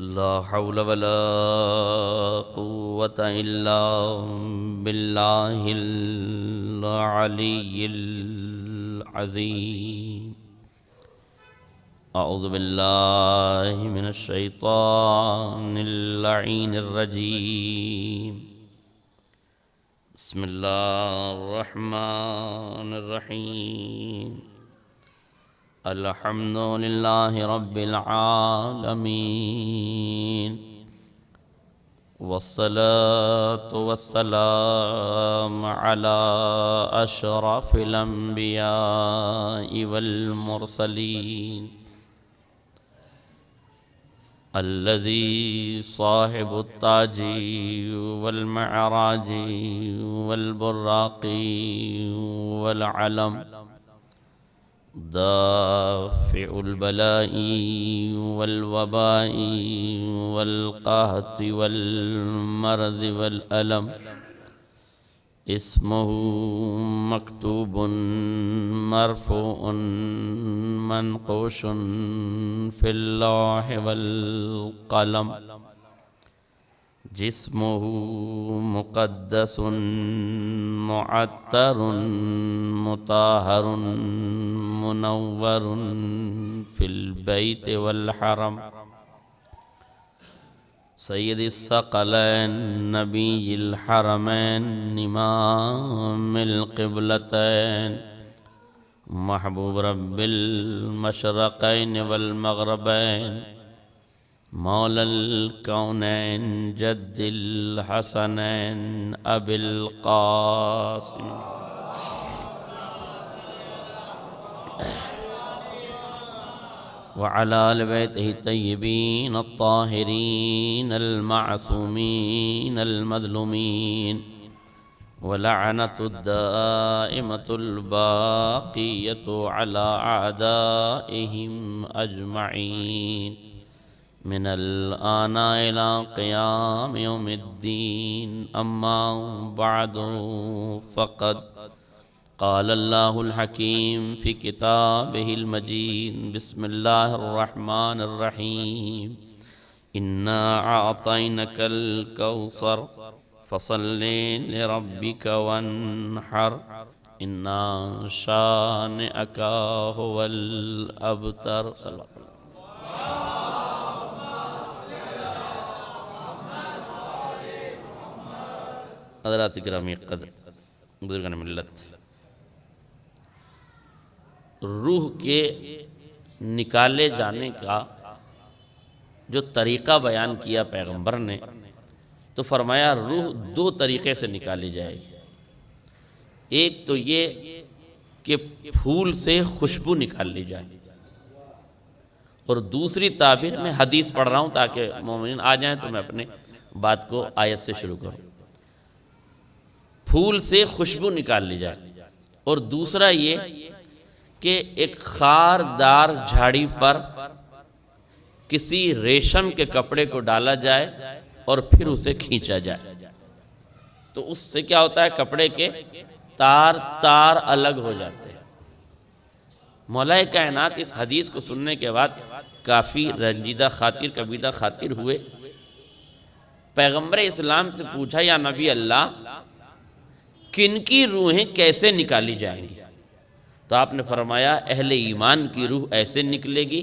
لا حول ولا قوة إلا بالله العلي العظيم. أعوذ بالله من الشيطان اللعين الرجيم. بسم الله الرحمن الرحيم. الحمد لله رب العالمين، والصلاة والسلام على أشرف الأنبياء والمرسلين، الذي صاحب التاج والمعراج والبراق والعلم، دافع البلاء والوباء والقهط والمرض والألم، اسمه مكتوب مرفوع منقوش في اللوح والقلم، جسمه مقدس معطر مطهر منور في البيت والحرم، سيد الثقلين نبي الحرمين إمام القبلتين، محبوب رب المشرقين والمغربين، مولى الكونين جد الحسنين أبي القاسم وعلى آل بيته الطيبين الطاهرين المعصومين المظلومين، ولعنة الدائمة الباقية على أعدائهم أجمعين من الآن إلى قيام يوم الدين. أما بعد، فقد قال الله الحكيم في كتابه المجيد. بسم الله الرحمن الرحيم. إنا أعطيناك الكوثر فصل لربك وانحر، إن شانئك هو الأبتر. صلى الله عليه وسلم. حضرات گرامی قدر، بزرگان ملت، روح کے نکالے جانے کا جو طریقہ بیان کیا پیغمبر نے، تو فرمایا روح دو طریقے سے نکالی جائے گی. ایک تو یہ کہ پھول سے خوشبو نکال لی جائے، اور دوسری تعبیر میں حدیث پڑھ رہا ہوں تاکہ مومنین آ جائیں تو میں اپنے بات کو آیت سے شروع کروں. پھول سے خوشبو نکال لی جائے، اور دوسرا یہ کہ ایک خاردار جھاڑی پر کسی ریشم کے کپڑے کو ڈالا جائے اور پھر اسے کھینچا جائے. تو اس سے کیا ہوتا ہے؟ کپڑے کے تار الگ ہو جاتے ہیں. مولا کائنات اس حدیث کو سننے کے بعد کافی رنجیدہ خاطر کبیدہ خاطر ہوئے. پیغمبر اسلام سے پوچھا، یا نبی اللہ، کن کی روحیں کیسے نکالی جائیں گی؟ تو آپ نے فرمایا اہل ایمان کی روح ایسے نکلے گی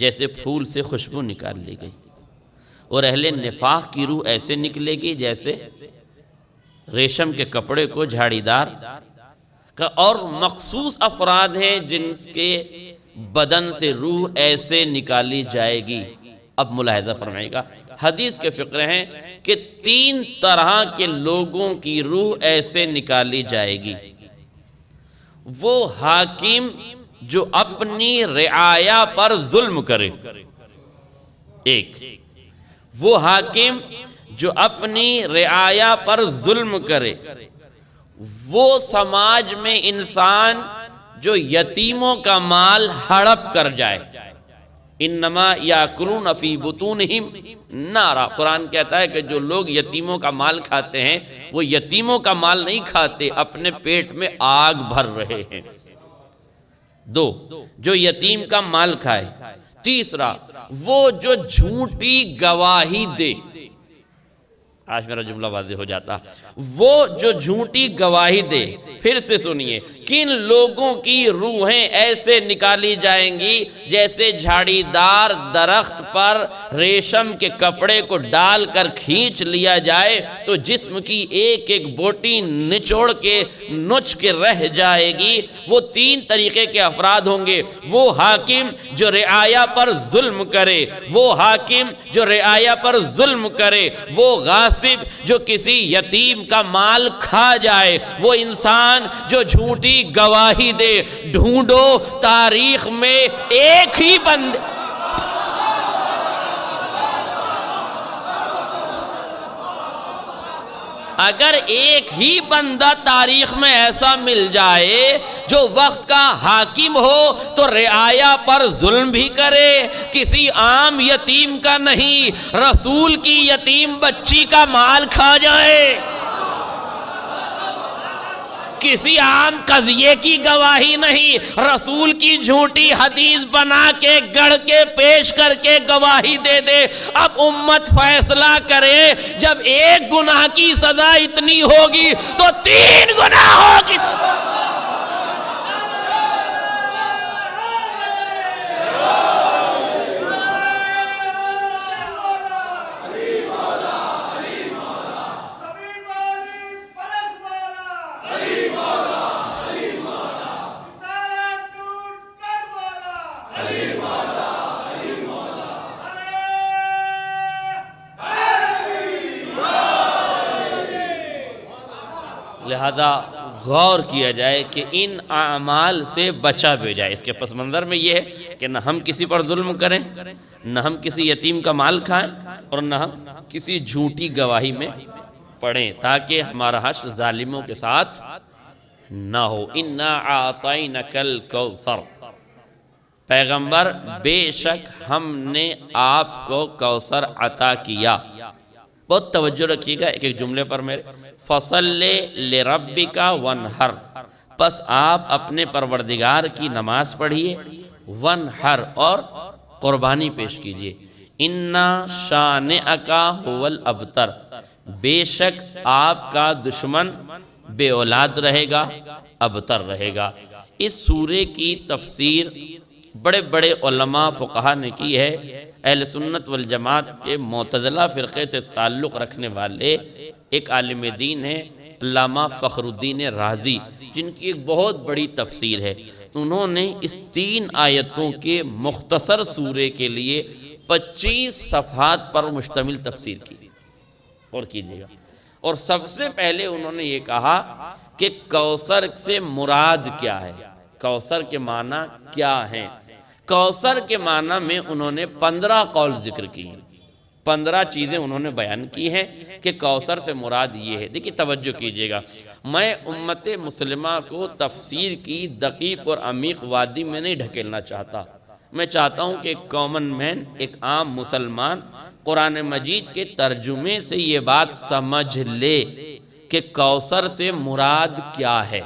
جیسے پھول سے خوشبو نکال لی گئی، اور اہل نفاق کی روح ایسے نکلے گی جیسے ریشم کے کپڑے کو جھاڑی دار کا. اور مخصوص افراد ہیں جن کے بدن سے روح ایسے نکالی جائے گی. اب ملاحظہ فرمائے گا، حدیث کے فقرے ہیں کہ 3 طرح کے لوگوں کی روح ایسے نکالی جائے گی. وہ حاکم جو اپنی رعایا پر ظلم کرے، ایک وہ حاکم جو اپنی رعایا پر ظلم کرے، وہ سماج میں انسان جو یتیموں کا مال ہڑپ کر جائے. انما یاکلون فی بطونہم نارا، قرآن کہتا ہے کہ جو لوگ یتیموں کا مال کھاتے ہیں وہ یتیموں کا مال نہیں کھاتے، اپنے پیٹ میں آگ بھر رہے ہیں. 2 جو یتیم کا مال کھائے. تیسرا وہ جو جھوٹی گواہی دے، آج میرا جملہ واضح ہو جاتا، وہ جو جھوٹی گواہی دے۔ پھر سے سنیے، کن لوگوں کی روحیں ایسے نکالی جائیں گی جیسے جھاڑی دار درخت پر ریشم کے کپڑے کو ڈال کر کھینچ لیا جائے تو جسم کی ایک ایک بوٹی نچوڑ کے نوچ کے رہ جائے گی۔ وہ تین طریقے کے افراد ہوں گے، وہ حاکم جو رعایا پر ظلم کرے، وہ حاکم جو رعایا پر ظلم کرے، وہ غاصب جو کسی یتیم کا مال کھا جائے، وہ انسان جو جھوٹی گواہی دے۔ ڈھونڈو تاریخ میں ایک ہی بندے، اگر ایک ہی بندہ تاریخ میں ایسا مل جائے جو وقت کا حاکم ہو تو رعایا پر ظلم بھی کرے، کسی عام یتیم کا نہیں، رسول کی یتیم بچی کا مال کھا جائے، کسی عام قضیے کی گواہی نہیں، رسول کی جھوٹی حدیث بنا کے گڑھ کے پیش کر کے گواہی دے دے۔ اب امت فیصلہ کرے، جب ایک گناہ کی سزا اتنی ہوگی تو تین گناہوں کی سزا۔ لہذا غور کیا جائے کہ ان اعمال سے بچا بھی جائے۔ اس کے پس منظر میں یہ ہے کہ نہ ہم کسی پر ظلم کریں، نہ ہم کسی یتیم کا مال کھائیں، اور نہ ہم کسی جھوٹی گواہی میں پڑھیں، تاکہ ہمارا حشر ظالموں کے ساتھ نہ ہو۔ اِنَّا أَعْطَيْنَكَ الْكَوْثَرَ، پیغمبر بے شک ہم نے آپ کو کوثر عطا کیا۔ بہت توجہ رکھیے گا ایک ایک جملے پر میرے۔ فَصَلِّ لِرَبِّكَ وَانْحَرْ، پس آپ اپنے پروردگار کی نماز پڑھیے، وَانْحَرْ، اور قربانی پیش کیجئے۔ إِنَّا شَانِئَكَ هُوَ الْأَبْتَرُ، بے شک آپ کا دشمن بے اولاد رہے گا، ابتر رہے گا۔ اس سورے کی تفسیر بڑے بڑے علماء فقہا نے کی ہے۔ اہل سنت والجماعت کے معتزلہ فرقے سے تعلق رکھنے والے ایک عالم دین ہے علامہ فخر الدین رازی، جن کی ایک بہت بڑی تفسیر ہے۔ انہوں نے اس 3 آیتوں کے مختصر سورے کے لیے 25 صفحات پر مشتمل تفسیر کی، اور کیجئے گا۔ اور سب سے پہلے انہوں نے یہ کہا کہ کوثر سے مراد کیا ہے، کوثر کے معنی کیا ہیں۔ کوثر کے معنی میں انہوں نے 15 قول ذکر کی ہیں، 15 چیزیں انہوں نے بیان کی ہیں کہ کوثر سے مراد یہ ہے۔ دیکھیے توجہ کیجئے گا، میں امت مسلمہ کو تفسیر کی دقیق اور عمیق وادی میں نہیں ڈھکیلنا چاہتا۔ میں چاہتا ہوں کہ ایک کامن مین، ایک عام مسلمان قرآن مجید کے ترجمے سے یہ بات سمجھ لے کہ کوثر سے مراد کیا ہے۔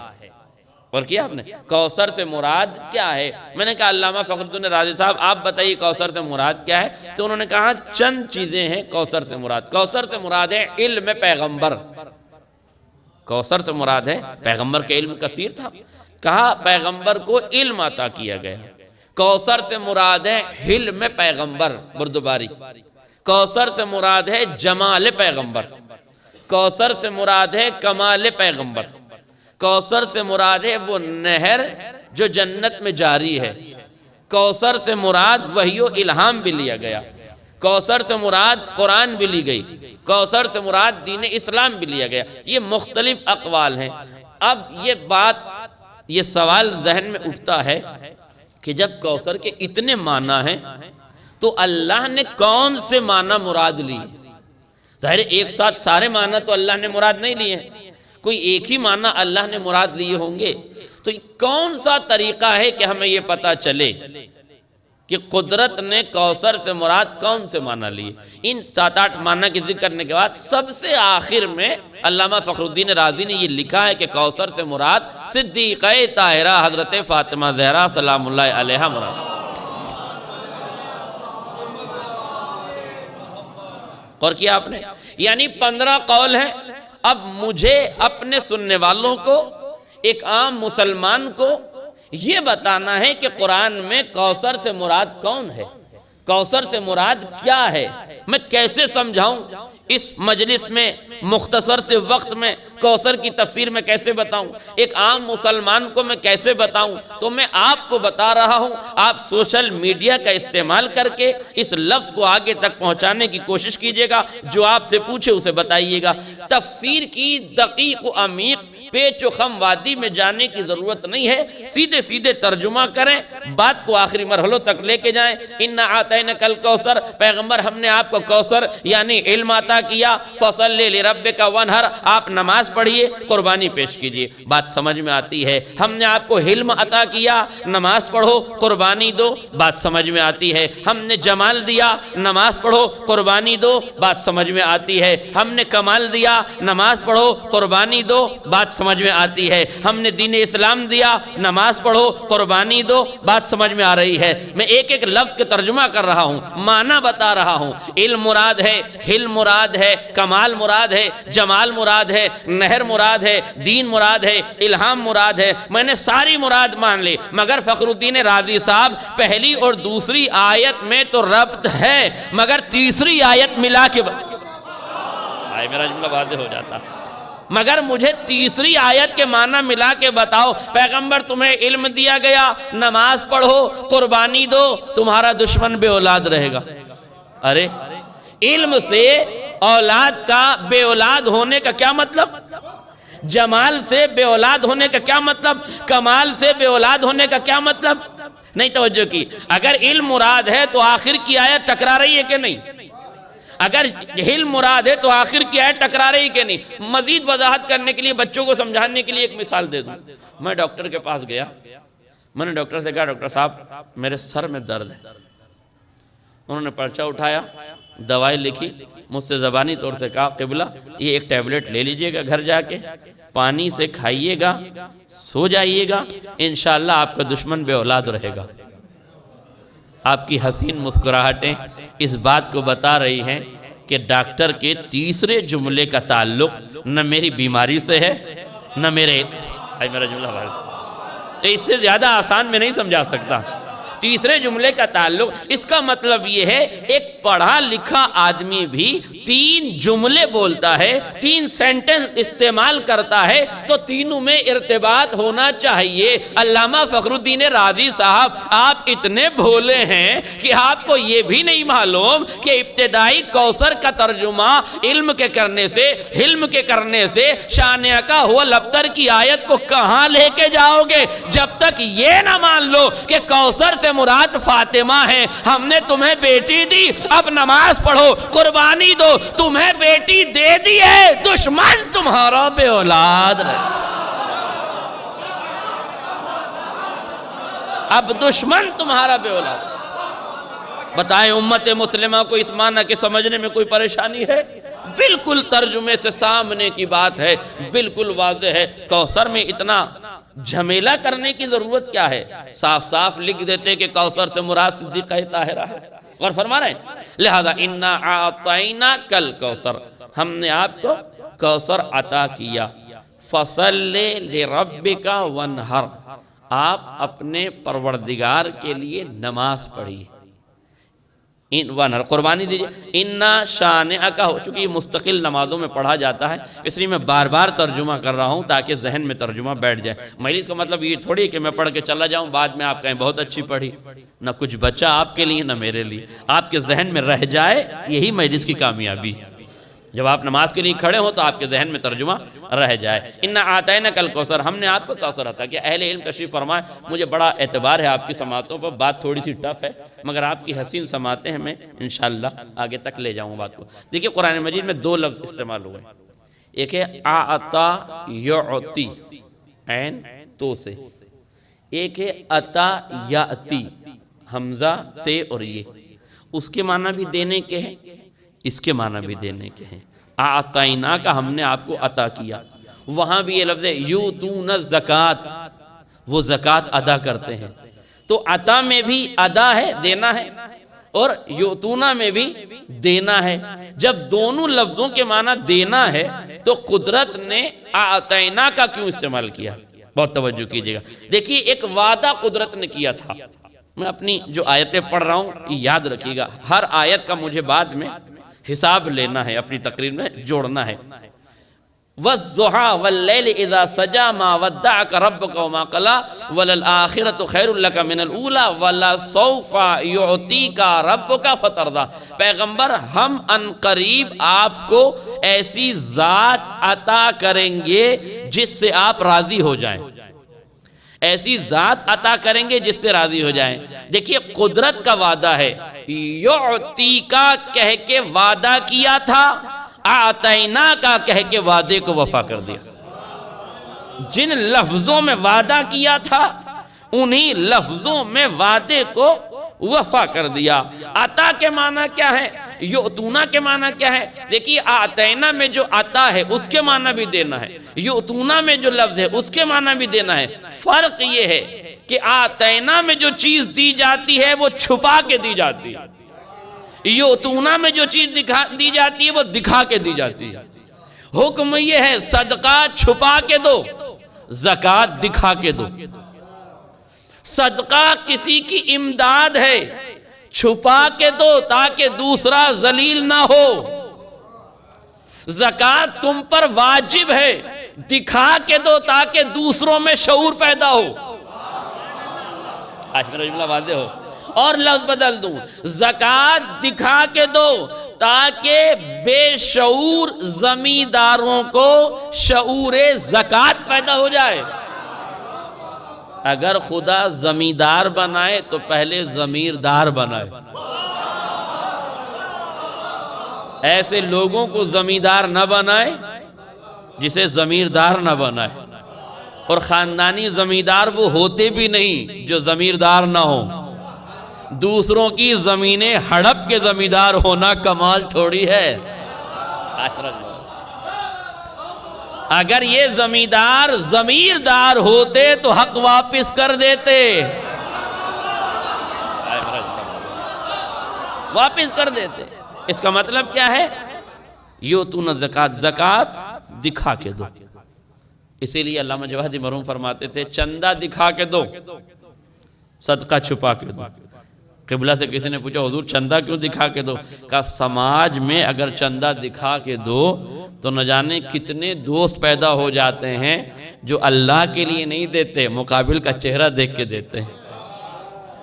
اور کیا آپ نے کوثر سے مراد کیا ہے؟ میں نے کہا علامہ فخر الدین رازی صاحب آپ بتائیے کوثر سے مراد کیا ہے؟ تو انہوں نے کہا چند چیزیں ہیں کوثر سے مراد۔ کوثر سے مراد ہے علم پیغمبر، کوثر سے مراد ہے پیغمبر کا علم کثیر تھا، کہا پیغمبر کو علم عطا کیا گیا۔ کوثر سے مراد ہے حلم پیغمبر، بردباری۔ کوثر سے مراد ہے جمال پیغمبر، کوثر سے مراد ہے کمال پیغمبر، کوثر سے مراد ہے وہ نہر جو جنت میں جاری ہے، کوثر سے مراد وحی و الہام بھی لیا گیا، کوثر سے مراد قرآن بھی لی گئی، کوثر سے مراد دین اسلام بھی لیا گیا۔ یہ مختلف اقوال ہیں۔ اب یہ سوال ذہن میں اٹھتا ہے کہ جب کوثر کے اتنے معنی ہیں تو اللہ نے کون سے معنی مراد لی؟ ظاہر ایک ساتھ سارے معنی تو اللہ نے مراد نہیں لیے ہیں، کوئی ایک ہی معنی اللہ نے مراد لیے ہوں گے۔ تو کون سا طریقہ ہے کہ ہمیں یہ پتہ چلے کہ قدرت نے کوثر سے مراد کون سے معنی لیے؟ ان 7-8 معنی کی ذکر کرنے کے بعد سب سے آخر میں علامہ فخر الدین رازی نے یہ لکھا ہے کہ کوثر سے مراد صدیقہ طاہرہ حضرت فاطمہ زہرا سلام اللہ علیہا مراد۔ اور کیا آپ نے؟ یعنی 15 قول ہیں۔ اب مجھے اپنے سننے والوں کو، ایک عام مسلمان کو یہ بتانا ہے کہ قرآن میں کوثر سے مراد کون ہے، کوثر سے مراد کیا ہے، میں کیسے سمجھاؤں اس مجلس میں، مختصر سے وقت میں کوثر کی تفسیر میں کیسے بتاؤں، ایک عام مسلمان کو میں کیسے بتاؤں؟ تو میں آپ کو بتا رہا ہوں، آپ سوشل میڈیا کا استعمال کر کے اس لفظ کو آگے تک پہنچانے کی کوشش کیجئے گا، جو آپ سے پوچھے اسے بتائیے گا۔ تفسیر کی دقیق و عمیق پیچ و خم وادی میں جانے کی ضرورت نہیں ہے، سیدھے سیدھے ترجمہ کریں، بات کو آخری مرحلوں تک لے کے جائیں۔ اِنَّا أَعْطَيْنَاكَ الْكَوْثَرَ، پیغمبر ہم نے آپ کو کوثر یعنی علم عطا کیا، فَصَلِّ لِرَبِّكَ وَانْحَرْ، آپ نماز پڑھیے، قربانی پیش کیجئے۔ بات سمجھ میں آتی ہے؟ ہم نے آپ کو علم عطا کیا، نماز پڑھو، قربانی دو، بات سمجھ میں آتی ہے؟ ہم نے جمال دیا، نماز پڑھو، قربانی دو، بات سمجھ میں آتی ہے؟ ہم نے کمال دیا، نماز پڑھو، قربانی دو، بات سمجھ میں آتی ہے؟ ہم نے دین اسلام دیا، نماز پڑھو، قربانی دو، بات سمجھ میں آ رہی ہے؟ میں ایک ایک لفظ کے ترجمہ کر رہا ہوں، معنی بتا رہا ہوں۔ علم مراد ہے، حلم مراد ہے، کمال مراد ہے، جمال مراد ہے، نہر مراد ہے، دین مراد ہے، الہام مراد ہے۔ میں نے ساری مراد مان لی، مگر فخر الدین رازی صاحب پہلی اور دوسری آیت میں تو ربط ہے، مگر تیسری آیت ملا کے میرا جملہ واضح ہو جاتا، مگر مجھے تیسری آیت کے معنی ملا کے بتاؤ۔ پیغمبر تمہیں علم دیا گیا، نماز پڑھو، قربانی دو، تمہارا دشمن بے اولاد رہے گا۔ ارے علم سے اولاد کا، بے اولاد ہونے کا کیا مطلب؟ جمال سے بے اولاد ہونے کا کیا مطلب؟ کمال سے بے اولاد ہونے کا کیا مطلب؟ نہیں توجہ کی۔ اگر علم مراد ہے تو آخر کی آیت ٹکرا رہی ہے کہ نہیں؟ اگر علم مراد ہے تو آخر کی آیت ٹکرا رہی کہ نہیں؟ مزید وضاحت کرنے کے لیے، بچوں کو سمجھانے کے لیے ایک مثال دے دوں۔ میں ڈاکٹر کے پاس گیا، میں نے ڈاکٹر سے کہا ڈاکٹر صاحب میرے سر میں درد ہے۔ انہوں نے پرچہ اٹھایا، دوائی لکھی، مجھ سے زبانی طور سے کہا قبلہ یہ ایک ٹیبلٹ لے لیجئے گا گھر جا کے، پانی سے کھائیے گا، سو جائیے گا، انشاءاللہ آپ کا دشمن بے اولاد رہے گا۔ آپ کی حسین مسکراہٹیں اس بات کو بتا رہی ہیں کہ ڈاکٹر کے تیسرے جملے کا تعلق نہ میری بیماری سے ہے، نہ میرے میرا جملہ اس سے زیادہ آسان میں نہیں سمجھا سکتا۔ تیسرے جملے کا تعلق، اس کا مطلب یہ ہے ایک پڑھا لکھا آدمی بھی 3 جملے بولتا ہے، 3 سینٹنس استعمال کرتا ہے تو تینوں میں ارتباط ہونا چاہیے۔ علامہ فخر الدین رازی صاحب آپ اتنے بھولے ہیں کہ آپ کو یہ بھی نہیں معلوم کہ ابتدائی کوثر کا ترجمہ علم کے کرنے سے، حلم کے کرنے سے شانیہ کا ہوا لبتر کی آیت کو کہاں لے کے جاؤ گے جب تک یہ نہ مان لو کہ کوثر سے مراد فاطمہ ہے۔ ہم نے تمہیں بیٹی دی، اب نماز پڑھو، قربانی دو، تمہیں بیٹی دے دی ہے، دشمن تمہارا بے اولاد رہے۔ اب دشمن تمہارا بے اولاد۔ بتائیں امت مسلمہ کو اس معنی کے سمجھنے میں کوئی پریشانی ہے؟ بالکل ترجمے سے سامنے کی بات ہے، بالکل واضح ہے۔ کوثر میں اتنا جھمیلہ کرنے کی ضرورت کیا ہے؟ صاف صاف لکھ دیتے کہ کوثر سے مراد صدیقہ طاہرہ ہے۔ اور فرما رہے ہیں لہذا اِنَّا أَعْطَيْنَاكَ الْكَوْثَرَ، ہم نے آپ کو کوثر عطا کیا۔ فَصَلِّ لِرَبِّكَ وَانْحَرْ، آپ اپنے پروردگار کے لیے نماز پڑھیے، قربانی دیجئے۔ اِنَّا شَانِئَكَ، ہو چونکہ یہ مستقل نمازوں میں پڑھا جاتا ہے، اس لیے میں بار بار ترجمہ کر رہا ہوں تاکہ ذہن میں ترجمہ بیٹھ جائے۔ مجلس کا مطلب یہ تھوڑی کہ میں پڑھ کے چلا جاؤں، بعد میں آپ کہیں بہت اچھی پڑھی، نہ کچھ بچہ آپ کے لیے نہ میرے لیے، آپ کے ذہن میں رہ جائے، یہی مجلس کی کامیابی ہے۔ جب آپ نماز کے لیے کھڑے ہو تو آپ کے ذہن میں ترجمہ رہ جائے۔ اِنَّا أَعْطَيْنَاكَ الْكَوْثَرَ، ہم نے آپ کو کوثر عطا کیا۔ اہل علم تشریف فرمائے، مجھے بڑا اعتبار ہے آپ کی سماعتوں پر، بات تھوڑی سی ٹف ہے مگر آپ کی حسین سماعتیں ہیں، میں انشاءاللہ آگے تک لے جاؤں بات کو۔ دیکھیں قرآن مجید میں 2 لفظ استعمال ہوئے، ایک ہے اعطا یعطی عین تو سے، ایک ہے عطا یاتی حمزہ تے اور یہ، اس کے معنی بھی دینے کے ہیں، اس کے معنی بھی دینے کے ہیں۔ اعطینا کا ہم نے آپ کو عطا کیا، وہاں بھی یہ لفظ ہے یؤتون الزکات، وہ زکات ادا کرتے ہیں، تو عطا میں بھی ادا ہے، دینا ہے، اور یؤتونا میں بھی دینا ہے۔ جب دونوں لفظوں کے معنی دینا ہے تو قدرت نے اعطینا کا کیوں استعمال کیا؟ بہت توجہ کیجئے گا۔ دیکھیے ایک وعدہ قدرت نے کیا تھا، میں اپنی جو آیتیں پڑھ رہا ہوں یاد رکھیے گا، ہر آیت کا مجھے بعد میں حساب لینا ہے، اپنی تقریر میں جوڑنا ہے۔ وَالضُّحَىٰ وَاللَّيْلِ إِذَا سَجَىٰ مَا وَدَّعَكَ رَبُّكَ وَمَا قَلَىٰ وَلَلْآخِرَةُ خَيْرٌ لَكَ مِنَ الْأُولَىٰ وَلَسَوْفَ يُعْطِيكَ رَبُّكَ فَتَرْضَىٰ۔ پیغمبر ہم ان قریب آپ کو ایسی ذات عطا کریں گے جس سے آپ راضی ہو جائیں، ایسی ذات عطا کریں گے جس سے راضی ہو جائیں۔ دیکھیے قدرت کا وعدہ ہے، یعطیکا کہہ کے وعدہ کیا تھا، اعطینا کا کہہ کے وعدے کو وفا کر دیا۔ جن لفظوں میں وعدہ کیا تھا انہی لفظوں میں وعدے کو وفا کر دیا۔ عطا کے معنی کیا ہے؟ یؤتونا کے معنی کیا ہے؟ دیکھیے اعطینا میں جو عطا ہے اس کے معنی بھی دینا ہے، یؤتونا میں جو لفظ ہے اس کے معنی بھی دینا ہے۔ فرق یہ ہے کہ اعطینا میں جو چیز دی جاتی ہے وہ چھپا کے دی جاتی ہے، یؤتونا میں جو چیز دی جاتی ہے وہ دکھا کے دی جاتی ہے۔ حکم یہ ہے صدقہ چھپا کے دو، زکوٰۃ دکھا کے دو۔ صدقہ کسی کی امداد ہے، چھپا کے دو تاکہ دوسرا ذلیل نہ ہو۔ زکوٰۃ تم پر واجب ہے، دکھا کے دو تاکہ دوسروں میں شعور پیدا ہو۔ آج میرا جملہ واضح ہو اور لفظ بدل دوں، زکوٰۃ دکھا کے دو تاکہ بے شعور زمینداروں کو شعور زکوٰۃ پیدا ہو جائے۔ اگر خدا زمیندار بنائے تو پہلے ضمیردار بنائے۔ ایسے لوگوں کو زمیندار نہ بنائے جسے ضمیردار نہ بنائے، اور خاندانی زمیندار وہ ہوتے بھی نہیں جو ضمیردار نہ ہوں۔ دوسروں کی زمینیں ہڑپ کے زمیندار ہونا کمال تھوڑی ہے۔ اگر یہ زمیندار ضمیردار ہوتے تو حق واپس کر دیتے، واپس کر دیتے۔ اس کا مطلب کیا ہے؟ یؤتون الزکوٰۃ، زکوٰۃ دکھا کے دو۔ اسی لیے علامہ جواہری مرحوم فرماتے تھے چندہ دکھا کے دو، صدقہ چھپا کے دو۔ قبلہ سے کسی نے پوچھا حضور چندہ کیوں دکھا کے دو؟ کہا سماج میں اگر چندہ دکھا کے دو تو نہ جانے کتنے دوست پیدا ہو جاتے ہیں جو اللہ کے لیے نہیں دیتے، مقابل کا چہرہ دیکھ کے دیتے ہیں۔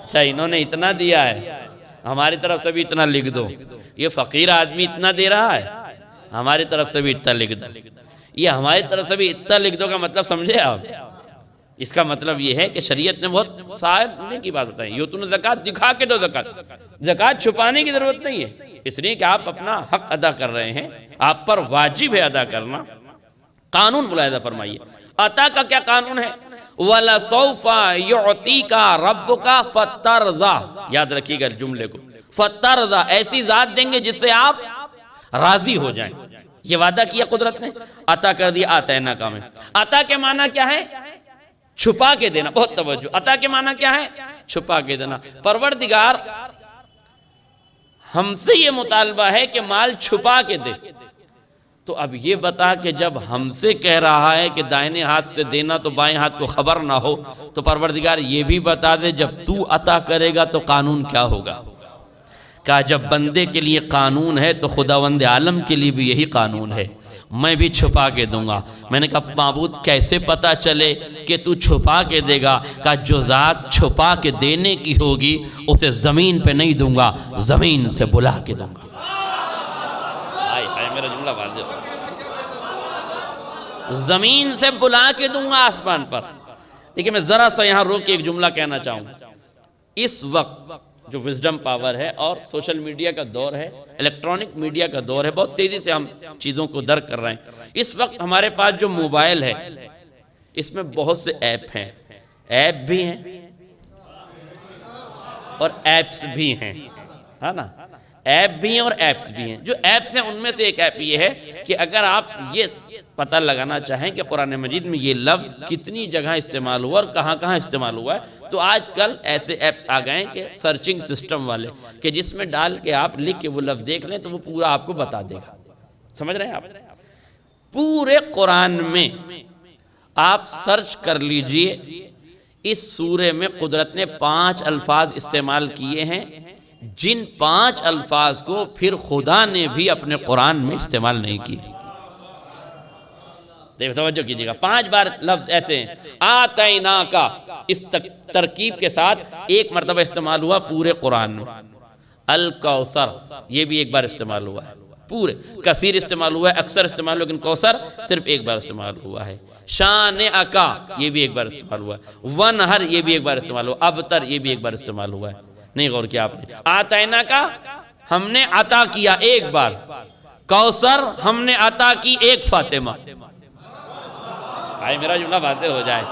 اچھا انہوں نے اتنا دیا ہے، ہماری طرف سے بھی اتنا لکھ دو۔ یہ فقیر آدمی اتنا دے رہا ہے، ہماری طرف سے بھی اتنا لکھ دو۔ یہ ہماری طرف سے بھی اتنا لکھ دو کا مطلب سمجھے آپ؟ اس کا مطلب یہ ہے کہ شریعت نے بہت سادے کی بات بتائی، یؤتون الزکوٰۃ دکھا کے دو زکوٰۃ۔ زکوٰۃ چھپانے کی ضرورت نہیں ہے، اس لیے کہ آپ اپنا حق ادا کر رہے ہیں، آپ پر واجب ہے ادا کرنا۔ قانون ملاحظہ فرمائیے، عطا کا کیا قانون ہے؟ وَلَسَوْفَ يُعْطِيكَ رَبُّكَ فَتَرْضَىٰ۔ یاد رکھیے گا جملے کو، فَتَرْضَىٰ، ایسی ذات دیں گے جس سے آپ راضی ہو جائیں۔ یہ وعدہ کیا قدرت نے، عطا کر دیا اعطینا کا میں۔ عطا کے معنی کیا ہے؟ چھپا کے دینا۔ بہت توجہ، عطا کے معنی کیا ہے؟ چھپا کے دینا۔ پروردگار ہم سے یہ مطالبہ ہے کہ مال چھپا کے دے، تو اب یہ بتا کہ جب ہم سے کہہ رہا ہے کہ دائیں ہاتھ سے دینا تو بائیں ہاتھ کو خبر نہ ہو، تو پروردگار یہ بھی بتا دے جب تو عطا کرے گا تو قانون کیا ہوگا۔ کہا جب بندے کے لیے قانون ہے تو خداوند عالم کے لیے بھی یہی قانون ہے، میں بھی چھپا کے دوں گا۔ میں نے کہا معبود کیسے پتا چلے کہ تو چھپا کے دے گا؟ کہا جو ذات چھپا کے دینے کی ہوگی اسے زمین پہ نہیں دوں گا، زمین سے بلا کے دوں گا۔ میرا جملہ واضح ہو، زمین سے بلا کے دوں گا آسمان پر۔ دیکھیں میں ذرا سا یہاں روک کے ایک جملہ کہنا چاہوں گا۔ اس وقت جو وزڈم پاور ہے اور سوشل میڈیا کا دور ہے، الیکٹرانک میڈیا کا دور ہے، بہت تیزی سے ہم چیزوں کو درک کر رہے ہیں۔ اس وقت ہمارے پاس جو موبائل ہے اس میں بہت سے ایپ ہیں، ایپ بھی ہیں اور ایپس بھی ہیں، ہے نا؟ ایپ بھی ہیں اور ایپس بھی ہیں۔ جو ایپس ہیں ان میں سے ایک ایپ یہ ہے کہ اگر آپ یہ پتہ لگانا چاہیں کہ قرآن مجید میں یہ لفظ کتنی جگہ استعمال ہوا اور کہاں کہاں استعمال ہوا ہے، تو آج کل ایسے ایپس آ گئے ہیں کہ سرچنگ سسٹم والے، کہ جس میں ڈال کے آپ لکھ کے وہ لفظ دیکھ لیں تو وہ پورا آپ کو بتا دے گا۔ سمجھ رہے ہیں آپ؟ پورے قرآن میں آپ سرچ کر لیجئے، اس سورے میں قدرت نے 5 الفاظ استعمال کیے ہیں، جن 5 الفاظ کو پھر خدا نے بھی اپنے قرآن میں استعمال نہیں کی۔ توجہ کیجئے گا، 5 بار لفظ ایسے ہیں۔ آتینا کا اس ترکیب کے ساتھ ایک مرتبہ استعمال ہوا پورے قرآن میں۔ الکوثر یہ بھی ایک بار استعمال ہوا ہے، پورے کثیر استعمال ہوا ہے، اکثر استعمال ہوا، لیکن کوثر صرف ایک بار استعمال ہوا ہے۔ شان اکا یہ بھی ایک بار استعمال ہوا ہے۔ ونہر یہ بھی ایک بار استعمال ہوا، ابتر یہ بھی ایک بار استعمال ہوا ہے۔ نہیں غور کیا آپ نے؟ آتینا کا ہم نے عطا کیا ایک بار، کوثر ہم نے عطا کی ایک فاطمہ۔ آئے میرا جملہ واضح ہو جائے۔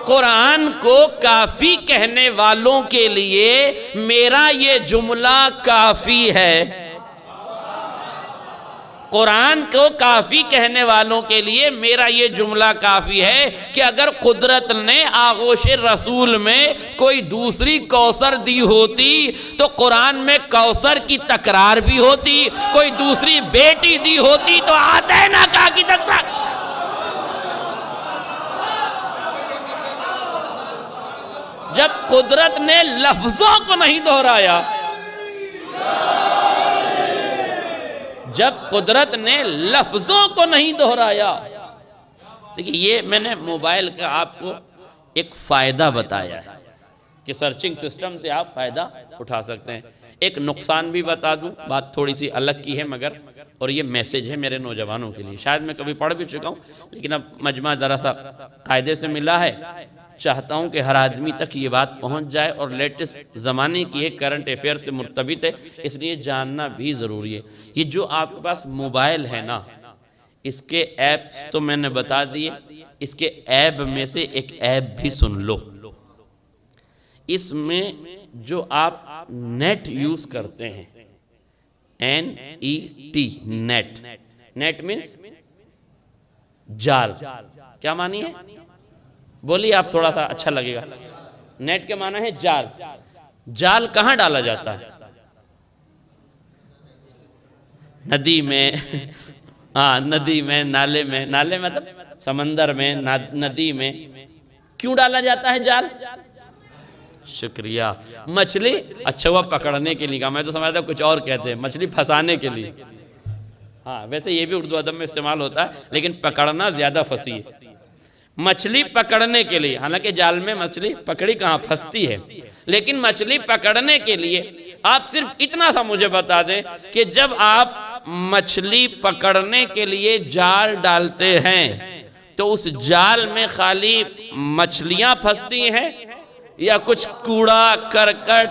قرآن کو کافی کہنے والوں کے لیے میرا یہ جملہ کافی ہے۔ قرآن کو کافی کہنے والوں کے لیے میرا یہ جملہ کافی ہے کہ اگر قدرت نے آغوش رسول میں کوئی دوسری کوثر دی ہوتی تو قرآن میں کوثر کی تکرار بھی ہوتی، کوئی دوسری بیٹی دی ہوتی تو آتینا کا کی تکرار۔ جب قدرت نے لفظوں کو نہیں دہرایا، جب قدرت نے لفظوں کو نہیں دہرایا، دیکھیں یہ میں نے موبائل کا آپ کو ایک فائدہ بتایا ہے کہ سرچنگ سسٹم سے آپ فائدہ اٹھا سکتے ہیں۔ ایک نقصان بھی بتا دوں، بات تھوڑی سی الگ کی ہے مگر، اور یہ میسیج ہے میرے نوجوانوں کے لیے، شاید میں کبھی پڑھ بھی چکا ہوں لیکن اب مجمع ذرا سا قاعدے سے ملا ہے، چاہتا ہوں کہ ہر آدمی تک یہ بات پہنچ جائے، اور لیٹسٹ زمانے کی ہے، کرنٹ افیئر سے مرتبط ہے، اس لیے جاننا بھی ضروری ہے۔ یہ جو آپ کے پاس موبائل ہے نا، اس کے ایپس تو میں نے بتا دیے، اس کے ایپ میں سے ایک ایپ بھی سن لو۔ اس میں جو آپ نیٹ یوز کرتے ہیں، NET نیٹ، نیٹ مینس جال، کیا معنی ہے؟ بولیے آپ تھوڑا سا اچھا لگے گا۔ نیٹ کے معنی ہے جال۔ جال کہاں ڈالا جاتا ہے؟ ندی میں، ندی میں، نالے میں، نالے مطلب سمندر میں، ندی میں۔ کیوں ڈالا جاتا ہے جال؟ شکریہ۔ مچھلی، اچھا ہوا پکڑنے کے لیے کہا، میں تو سمجھتا کچھ اور کہتے ہیں، مچھلی پھنسانے کے لیے۔ ہاں ویسے یہ بھی اردو ادب میں استعمال ہوتا ہے لیکن پکڑنا زیادہ فصیح ہے۔ مچھلی پکڑنے کے لیے، حالانکہ جال میں مچھلی پکڑی کہاں، پھنستی ہے، لیکن مچھلی پکڑنے کے لیے آپ صرف اتنا سا مجھے بتا دیں کہ جب آپ مچھلی پکڑنے کے لیے جال ڈالتے ہیں تو اس جال میں خالی مچھلیاں پھنستی ہیں یا کچھ کوڑا کرکٹ،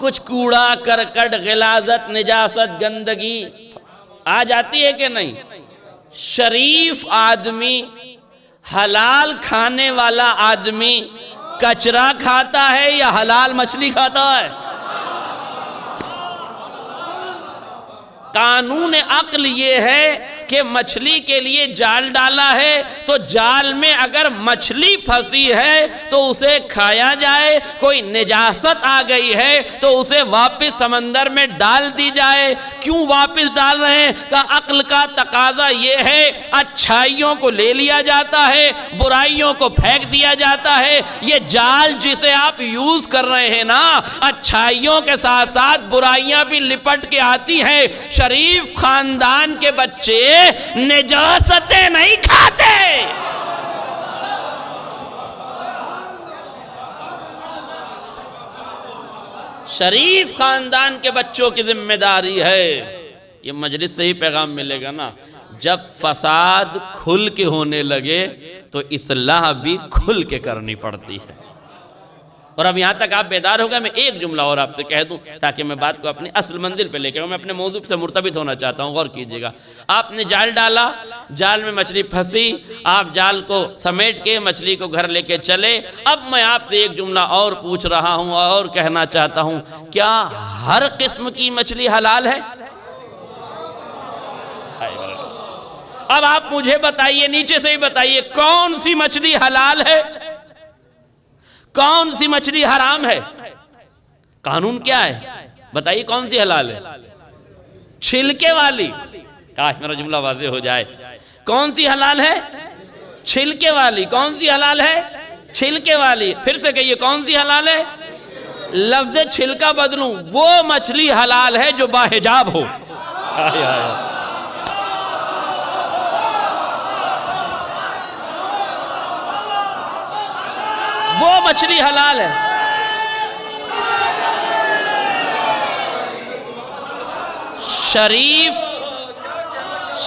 کچھ کوڑا کرکٹ، غلاظت، نجاست، گندگی آ جاتی ہے کہ نہیں؟ شریف آدمی، حلال کھانے والا آدمی کچرا کھاتا ہے یا حلال مچھلی کھاتا ہے؟ قانون عقل یہ ہے کہ مچھلی کے لیے جال ڈالا ہے تو جال میں اگر مچھلی پھنسی ہے تو اسے کھایا جائے، کوئی نجاست آ گئی ہے تو اسے واپس سمندر میں ڈال دی جائے۔ کیوں واپس ڈال رہے ہیں؟ کہ عقل کا تقاضا یہ ہے، اچھائیوں کو لے لیا جاتا ہے، برائیوں کو پھینک دیا جاتا ہے۔ یہ جال جسے آپ یوز کر رہے ہیں نا، اچھائیوں کے ساتھ ساتھ برائیاں بھی لپٹ کے آتی ہیں۔ شریف خاندان کے بچے نجاستیں نہیں کھاتے۔ شریف خاندان کے بچوں کی ذمہ داری ہے۔ یہ مجلس سے ہی پیغام ملے گا نا، جب فساد کھل کے ہونے لگے تو اصلاح بھی کھل کے کرنی پڑتی ہے۔ اور اب یہاں تک آپ بیدار ہو گئے، میں ایک جملہ اور آپ سے کہہ دوں تاکہ میں بات کو اپنی اصل منزل پہ لے کے میں اپنے موضوع سے مرتبط ہونا چاہتا ہوں، غور کیجئے گا۔ آپ نے جال ڈالا، جال میں مچھلی پھنسی، آپ جال کو سمیٹ کے مچھلی کو گھر لے کے چلے۔ اب میں آپ سے ایک جملہ اور پوچھ رہا ہوں اور کہنا چاہتا ہوں، کیا ہر قسم کی مچھلی حلال ہے؟ اب آپ مجھے بتائیے، نیچے سے ہی بتائیے، کون سی مچھلی حلال ہے، کون سی مچھلی حرام ہے؟ قانون کیا ہے بتائیے؟ کون سی حلال ہے؟ چھلکے والی۔ کاش میرا جملہ واضح ہو جائے۔ کون سی حلال ہے؟ چھلکے والی۔ کون سی حلال ہے؟ چھلکے والی۔ پھر سے کہیے، کون سی حلال ہے؟ لفظ چھلکا بدلوں، وہ مچھلی حلال ہے جو باحجاب ہو۔ وہ مچھلی حلال ہے۔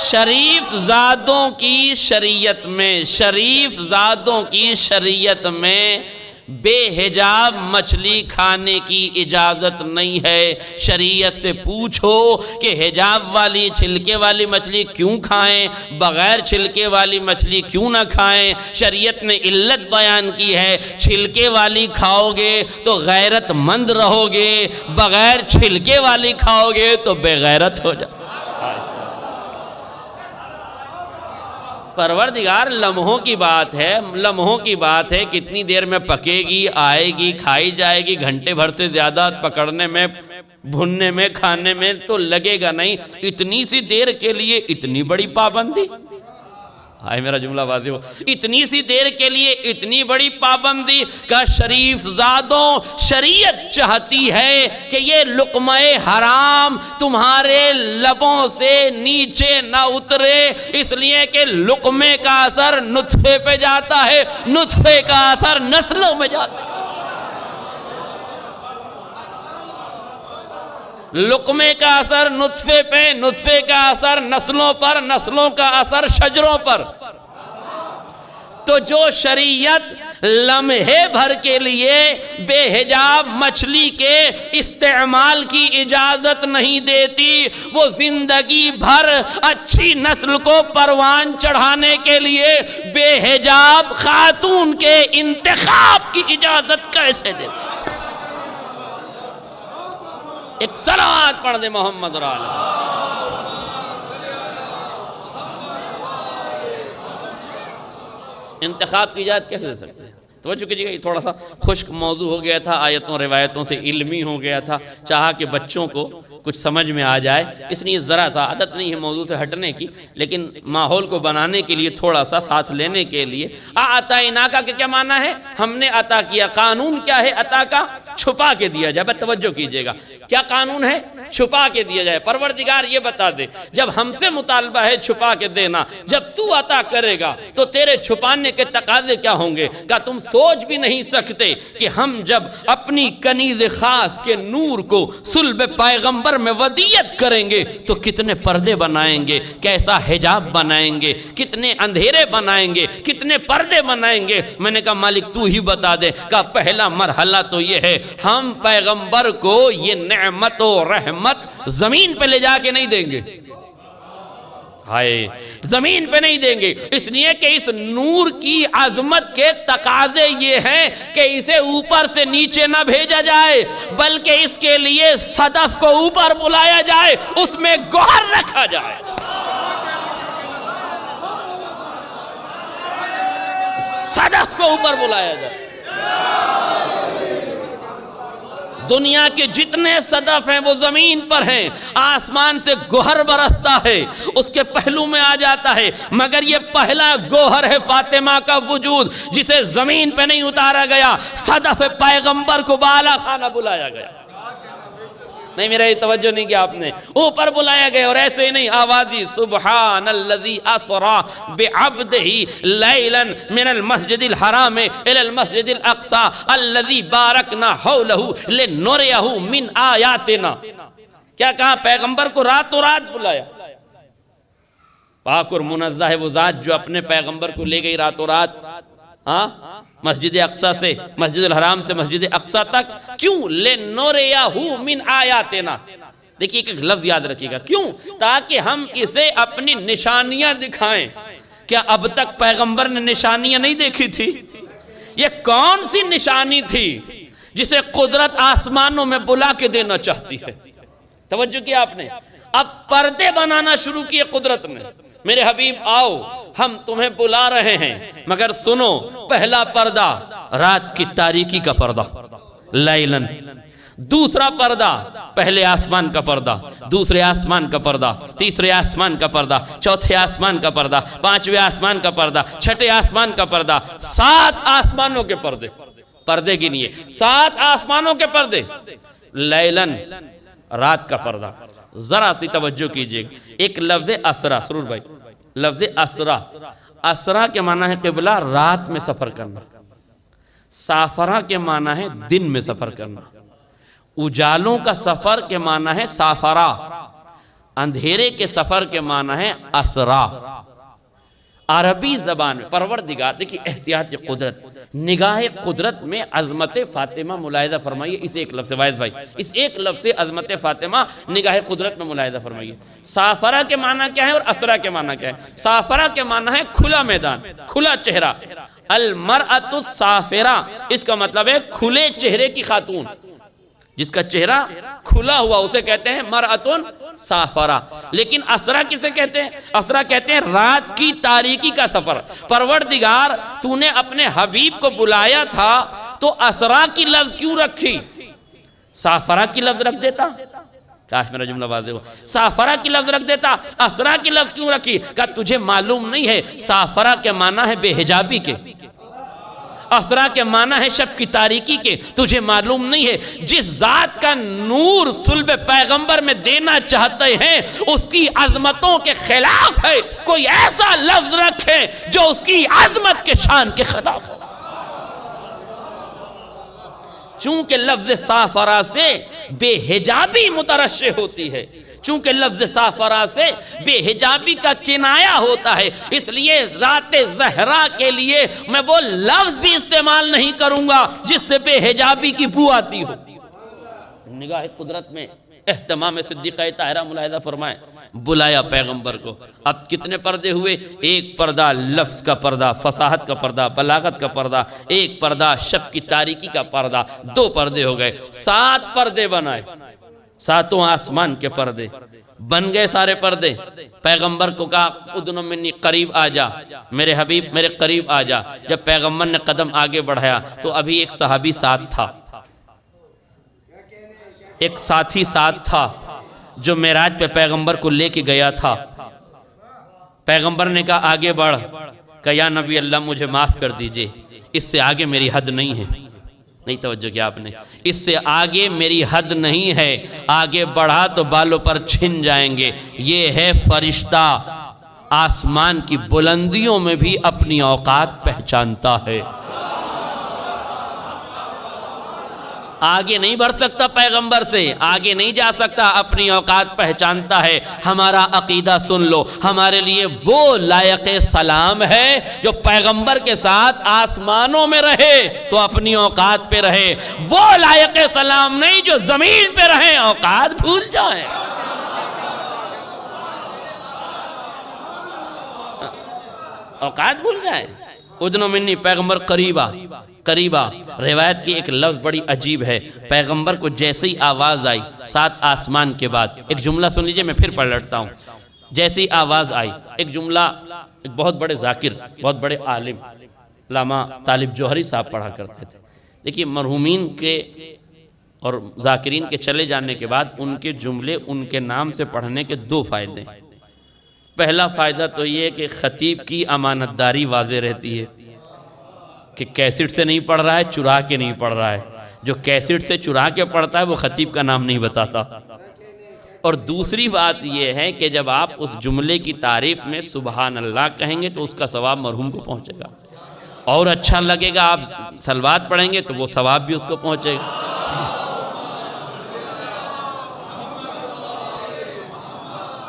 شریف زادوں کی شریعت میں، شریف زادوں کی شریعت میں بے حجاب مچھلی کھانے کی اجازت نہیں ہے۔ شریعت سے پوچھو کہ حجاب والی چھلکے والی مچھلی کیوں کھائیں، بغیر چھلکے والی مچھلی کیوں نہ کھائیں؟ شریعت نے علت بیان کی ہے، چھلکے والی کھاؤ گے تو غیرت مند رہو گے، بغیر چھلکے والی کھاؤ گے تو بے غیرت ہو جاؤ۔ پروردگار لمحوں کی بات ہے، لمحوں کی بات ہے، کتنی دیر میں پکے گی، آئے گی، کھائی جائے گی، گھنٹے بھر سے زیادہ پکڑنے میں، بھننے میں، کھانے میں تو لگے گا نہیں۔ اتنی سی دیر کے لیے اتنی بڑی پابندی؟ آئے میرا جملہ واضح ہو۔ اتنی سی دیر کے لیے اتنی بڑی پابندی کا شریف زادوں شریعت چاہتی ہے کہ یہ لقمہ حرام تمہارے لبوں سے نیچے نہ اترے، اس لیے کہ لقمے کا اثر نطفے پہ جاتا ہے، نطفے کا اثر نسلوں میں جاتا ہے۔ لقمے کا اثر نطفے پہ، نطفے کا اثر نسلوں پر، نسلوں کا اثر شجروں پر۔ تو جو شریعت لمحے بھر کے لیے بے حجاب مچھلی کے استعمال کی اجازت نہیں دیتی، وہ زندگی بھر اچھی نسل کو پروان چڑھانے کے لیے بے حجاب خاتون کے انتخاب کی اجازت کیسے دیتی؟ ایک صلوات پڑھ دے محمد اور آلہ۔ انتخاب کی اجازت کیسے دے سکتے ہیں؟ توجہ کیجئے گا، یہ تھوڑا سا خشک موضوع ہو گیا تھا، آیتوں روایتوں سے علمی ہو گیا تھا، چاہا کہ بچوں کو کچھ سمجھ میں آ جائے، اس لیے ذرا سا عادت نہیں ہے موضوع سے ہٹنے کی، لیکن ماحول کو بنانے کے لیے تھوڑا سا ساتھ لینے کے لیے۔ اعطیناکا کے کیا معنی ہے؟ ہم نے عطا کیا۔ قانون کیا ہے عطا کا؟ چھپا کے دیا جائے۔ بس توجہ کیجئے گا، کیا قانون ہے؟ چھپا کے دیا جائے۔ پروردگار یہ بتا دے، جب ہم سے مطالبہ ہے چھپا کے دینا، جب تو عطا کرے گا تو تیرے چھپانے کے تقاضے کیا ہوں گے؟ کیا تم سوچ بھی نہیں سکتے کہ ہم جب اپنی کنیز خاص کے نور کو صلب پیغمبر میں ودیعت کریں گے تو کتنے پردے بنائیں گے، کیسا حجاب بنائیں گے، کتنے اندھیرے بنائیں گے، کتنے پردے بنائیں گے؟ میں نے کہا مالک تو ہی بتا دے۔ کہا پہلا مرحلہ تو یہ ہے، ہم پیغمبر کو یہ نعمت و رحمت زمین پہ لے جا کے نہیں دیں گے۔ ہائے، زمین پہ نہیں دیں گے، اس لیے کہ اس نور کی عظمت کے تقاضے یہ ہیں کہ اسے اوپر سے نیچے نہ بھیجا جائے، بلکہ اس کے لیے صدف کو اوپر بلایا جائے، اس میں گوہر رکھا جائے۔ صدف کو اوپر بلایا جائے۔ دنیا کے جتنے صدف ہیں وہ زمین پر ہیں، آسمان سے گوہر برستا ہے، اس کے پہلو میں آ جاتا ہے، مگر یہ پہلا گوہر ہے فاطمہ کا وجود، جسے زمین پہ نہیں اتارا گیا، صدف پیغمبر کو بالا خانہ بلایا گیا۔ نہیں، میرا یہ توجہ نہیں کیا آپ نے، اوپر بلایا گیا، اور ایسے ہی نہیں، آوازی سبحان الذی اسرا بعبدہ لیلا من المسجد الحرام الى المسجد الاقصی الذی بارکنا حولہ لنریہ من آیاتنا۔ کیا کہا؟ پیغمبر کو راتوں رات بلایا۔ پاک اور منزہ ہے وہ ذات جو اپنے پیغمبر کو لے گئی راتوں رات، ہاں، مسجد اقصی سے، مسجد الحرام سے مسجد اقصی تک۔ کیوں؟ لِنُرِيَهُ مِنْ آیاتنا۔ دیکھئے ایک لفظ یاد رکھیے گا، کیوں؟ تاکہ ہم اسے اپنی نشانیاں دکھائیں۔ کیا اب تک پیغمبر نے نشانیاں نہیں دیکھی تھی؟ یہ کون سی نشانی تھی جسے قدرت آسمانوں میں بلا کے دینا چاہتی ہے؟ توجہ کیا آپ نے؟ اب پردے بنانا شروع کیے قدرت نے. میرے حبیب آؤ ہم تمہیں بلا رہے ہیں، مگر سنو، پہلا پردہ رات کی تاریکی کا پردہ لیلن، دوسرا پردہ پہلے آسمان کا پردہ، دوسرے آسمان کا پردہ، تیسرے آسمان کا پردہ، چوتھے آسمان کا پردہ، پانچویں آسمان کا پردہ، چھٹے آسمان کا پردہ، 7 آسمانوں کے پردے. پردے گنیے 7 آسمانوں کے پردے. لیلن رات کا پردہ. ذرا سی توجہ کیجئے، ایک لفظ اسرا، سرور بھائی، لفظ اسرا، اسرا کے معنی ہے قبلہ رات میں سفر کرنا، سافرہ کے معنی ہے دن میں سفر کرنا، اجالوں کا سفر کے معنی ہے سافرہ، اندھیرے کے سفر کے معنی ہے اسرا. عربی زبان میں پروردگار، دیکھیں احتیاط قدرت، نگاہ قدرت میں عظمت فاطمہ ملاحظہ فرمائیے. اس ایک لفظ سے وائز بھائی، اس ایک لفظ سے عظمت فاطمہ نگاہ قدرت میں ملاحظہ فرمائیے. سافرہ کے معنی کیا ہے اور اسرا کے معنی کیا ہے؟ سافرہ کے معنی ہے کھلا میدان، کھلا چہرہ. المرأۃ السافرہ اس کا مطلب ہے کھلے چہرے کی خاتون، جس کا چہرہ کھلا ہوا اسے کہتے ہیں مرأۃ سافرہ. لیکن اسرا کسے کہتے ہیں؟ اسرا کہتے ہیں رات کی تاریکی کا سفر. پروردگار تو نے اپنے حبیب کو بلایا تھا تو اسرا کی لفظ کیوں رکھی؟ سافرہ کی لفظ رکھ دیتا، کاش میرا جملہ واضح ہو، سافرہ کی لفظ رکھ دیتا، اسرا کی لفظ کیوں رکھی؟ کہ تجھے معلوم نہیں ہے سافرہ کے معنی ہے بے حجابی کے، اسرا کے معنی ہے شب کی تاریکی کے. تجھے معلوم نہیں ہے جس ذات کا نور صلب پیغمبر میں دینا چاہتے ہیں اس کی عظمتوں کے خلاف ہے کوئی ایسا لفظ رکھے جو اس کی عظمت کے شان کے خلاف ہو. چونکہ لفظ سافرہ سے بے حجابی مترشح ہوتی ہے، چونکہ لفظ سافرہ سے بے حجابی کا کنایہ ہوتا ہے، اس لیے ذات زہرا کے لیے میں وہ لفظ بھی استعمال نہیں کروں گا جس سے بے حجابی کی بو آتی ہو. نگاہ قدرت میں اہتمام صدیقہ طاہرہ ملاحظہ فرمائیں. بلایا پیغمبر کو. اب کتنے پردے ہوئے؟ ایک پردہ لفظ کا پردہ، فصاحت کا پردہ، بلاغت کا پردہ، ایک پردہ شب کی تاریکی کا پردہ، 2 پردے ہو گئے. 7 پردے بنائے، 7 آسمان کے پردے بن گئے سارے پردے. پیغمبر کو کہا ادنو منی، قریب آ جا میرے حبیب، میرے قریب آ جا. جب پیغمبر نے قدم آگے بڑھایا تو ابھی ایک صحابی ساتھ تھا، ایک ساتھی ساتھ تھا جو معراج پہ پیغمبر کو لے کے گیا تھا. پیغمبر نے کہا آگے بڑھ، کہ یا نبی اللہ مجھے معاف کر دیجئے، اس سے آگے میری حد نہیں ہے. نہیں توجہ کیا آپ نے؟ اس سے آگے میری حد نہیں ہے، آگے بڑھا تو بالوں پر چھن جائیں گے. یہ ہے فرشتہ، آسمان کی بلندیوں میں بھی اپنی اوقات پہچانتا ہے. آگے نہیں بڑھ سکتا پیغمبر سے، آگے نہیں جا سکتا، اپنی اوقات پہچانتا ہے. ہمارا عقیدہ سن لو، ہمارے لیے وہ لائق سلام ہے جو پیغمبر کے ساتھ آسمانوں میں رہے تو اپنی اوقات پہ رہے، وہ لائق سلام نہیں جو زمین پہ رہے اوقات بھول جائیں. اوقات بھول جائیں. ادنو منی، پیغمبر قریبا قریبا. روایت کی ایک لفظ بڑی عجیب ہے، پیغمبر کو جیسے ہی آواز آئی 7 آسمان کے بعد، ایک جملہ سن لیجئے، میں پھر پڑھ لٹتا ہوں. جیسے ہی آواز آئی ایک جملہ، ایک بہت بڑے ذاکر، بہت بڑے عالم علامہ طالب جوہری صاحب پڑھا کرتے تھے. دیکھیے مرحومین کے اور ذاکرین کے چلے جانے کے بعد ان کے جملے ان کے نام سے پڑھنے کے 2 فائدے ہیں. پہلا فائدہ تو یہ کہ خطیب کی امانت داری واضح رہتی ہے کہ کیسٹ سے نہیں پڑھ رہا ہے، چرا کے نہیں پڑھ رہا ہے. جو کیسٹ سے چرا کے پڑھتا ہے وہ خطیب کا نام نہیں بتاتا. اور دوسری بات یہ ہے کہ جب آپ اس جملے کی تعریف میں سبحان اللہ کہیں گے تو اس کا ثواب مرحوم کو پہنچے گا، اور اچھا لگے گا آپ صلوات پڑھیں گے تو وہ ثواب بھی اس کو پہنچے گا.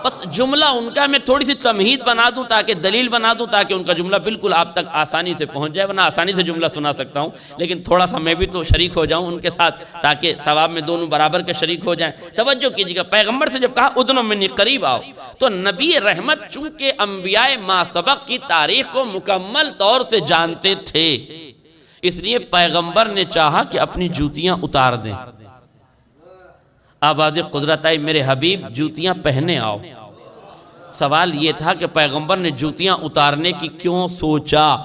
بس جملہ ان کا میں تھوڑی سی تمہید بنا دوں تاکہ دلیل بنا دوں تاکہ ان کا جملہ بالکل آپ تک آسانی سے پہنچ جائے. ورنہ آسانی سے جملہ سنا سکتا ہوں لیکن تھوڑا سا میں بھی تو شریک ہو جاؤں ان کے ساتھ تاکہ ثواب میں دونوں برابر کے شریک ہو جائیں. توجہ کیجیے گا، پیغمبر سے جب کہا ادنو منی، قریب آؤ، تو نبی رحمت چونکہ انبیاء ما سبق کی تاریخ کو مکمل طور سے جانتے تھے، اس لیے پیغمبر نے چاہا کہ اپنی جوتیاں اتار دیں. آواز قدرت آئی میرے حبیب جوتیاں پہنے آؤ۔ سوال یہ تھا کہ پیغمبر نے جوتیاں اتارنے کی کیوں سوچا؟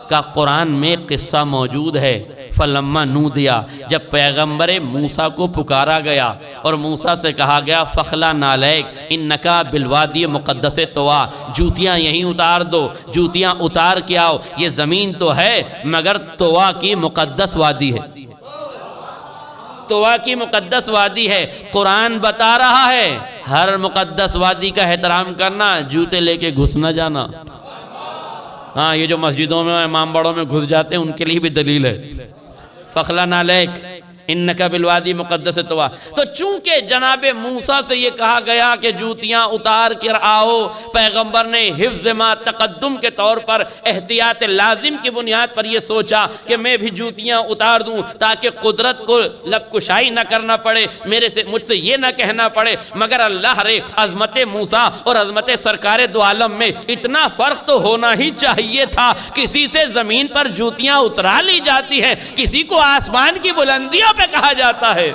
کا قرآن میں قصہ موجود ہے۔ فلما نودیا، جب پیغمبر موسیٰ کو پکارا گیا اور موسیٰ سے کہا گیا فخلا نالیک انکا بالوادی مقدس طوا، جوتیاں یہیں اتار دو، جوتیاں اتار کے آؤ، یہ زمین تو ہے مگر طوا کی مقدس وادی ہے، طوا کی مقدس وادی ہے۔ قرآن بتا رہا ہے ہر مقدس وادی کا احترام کرنا، جوتے لے کے گھس نہ جانا۔ ہاں یہ جو مسجدوں میں امام باڑوں میں گھس جاتے ہیں ان کے لیے بھی دلیل ہے۔ فخلا نالیک انکا بالوادی مقدس طوا۔ تو چونکہ جناب موسیٰ سے یہ کہا گیا کہ جوتیاں اتار کر آؤ، پیغمبر نے حفظ ما تقدم کے طور پر احتیاط لازم کی بنیاد پر یہ سوچا کہ میں بھی جوتیاں اتار دوں تاکہ قدرت کو لب کشائی نہ کرنا پڑے، مجھ سے یہ نہ کہنا پڑے۔ مگر اللہ رے، عظمت موسیٰ اور عظمت سرکار دو عالم میں اتنا فرق تو ہونا ہی چاہیے تھا۔ کسی سے زمین پر جوتیاں اترا لی جاتی ہیں، کسی کو آسمان کی بلندیوں پہ کہا جاتا ہے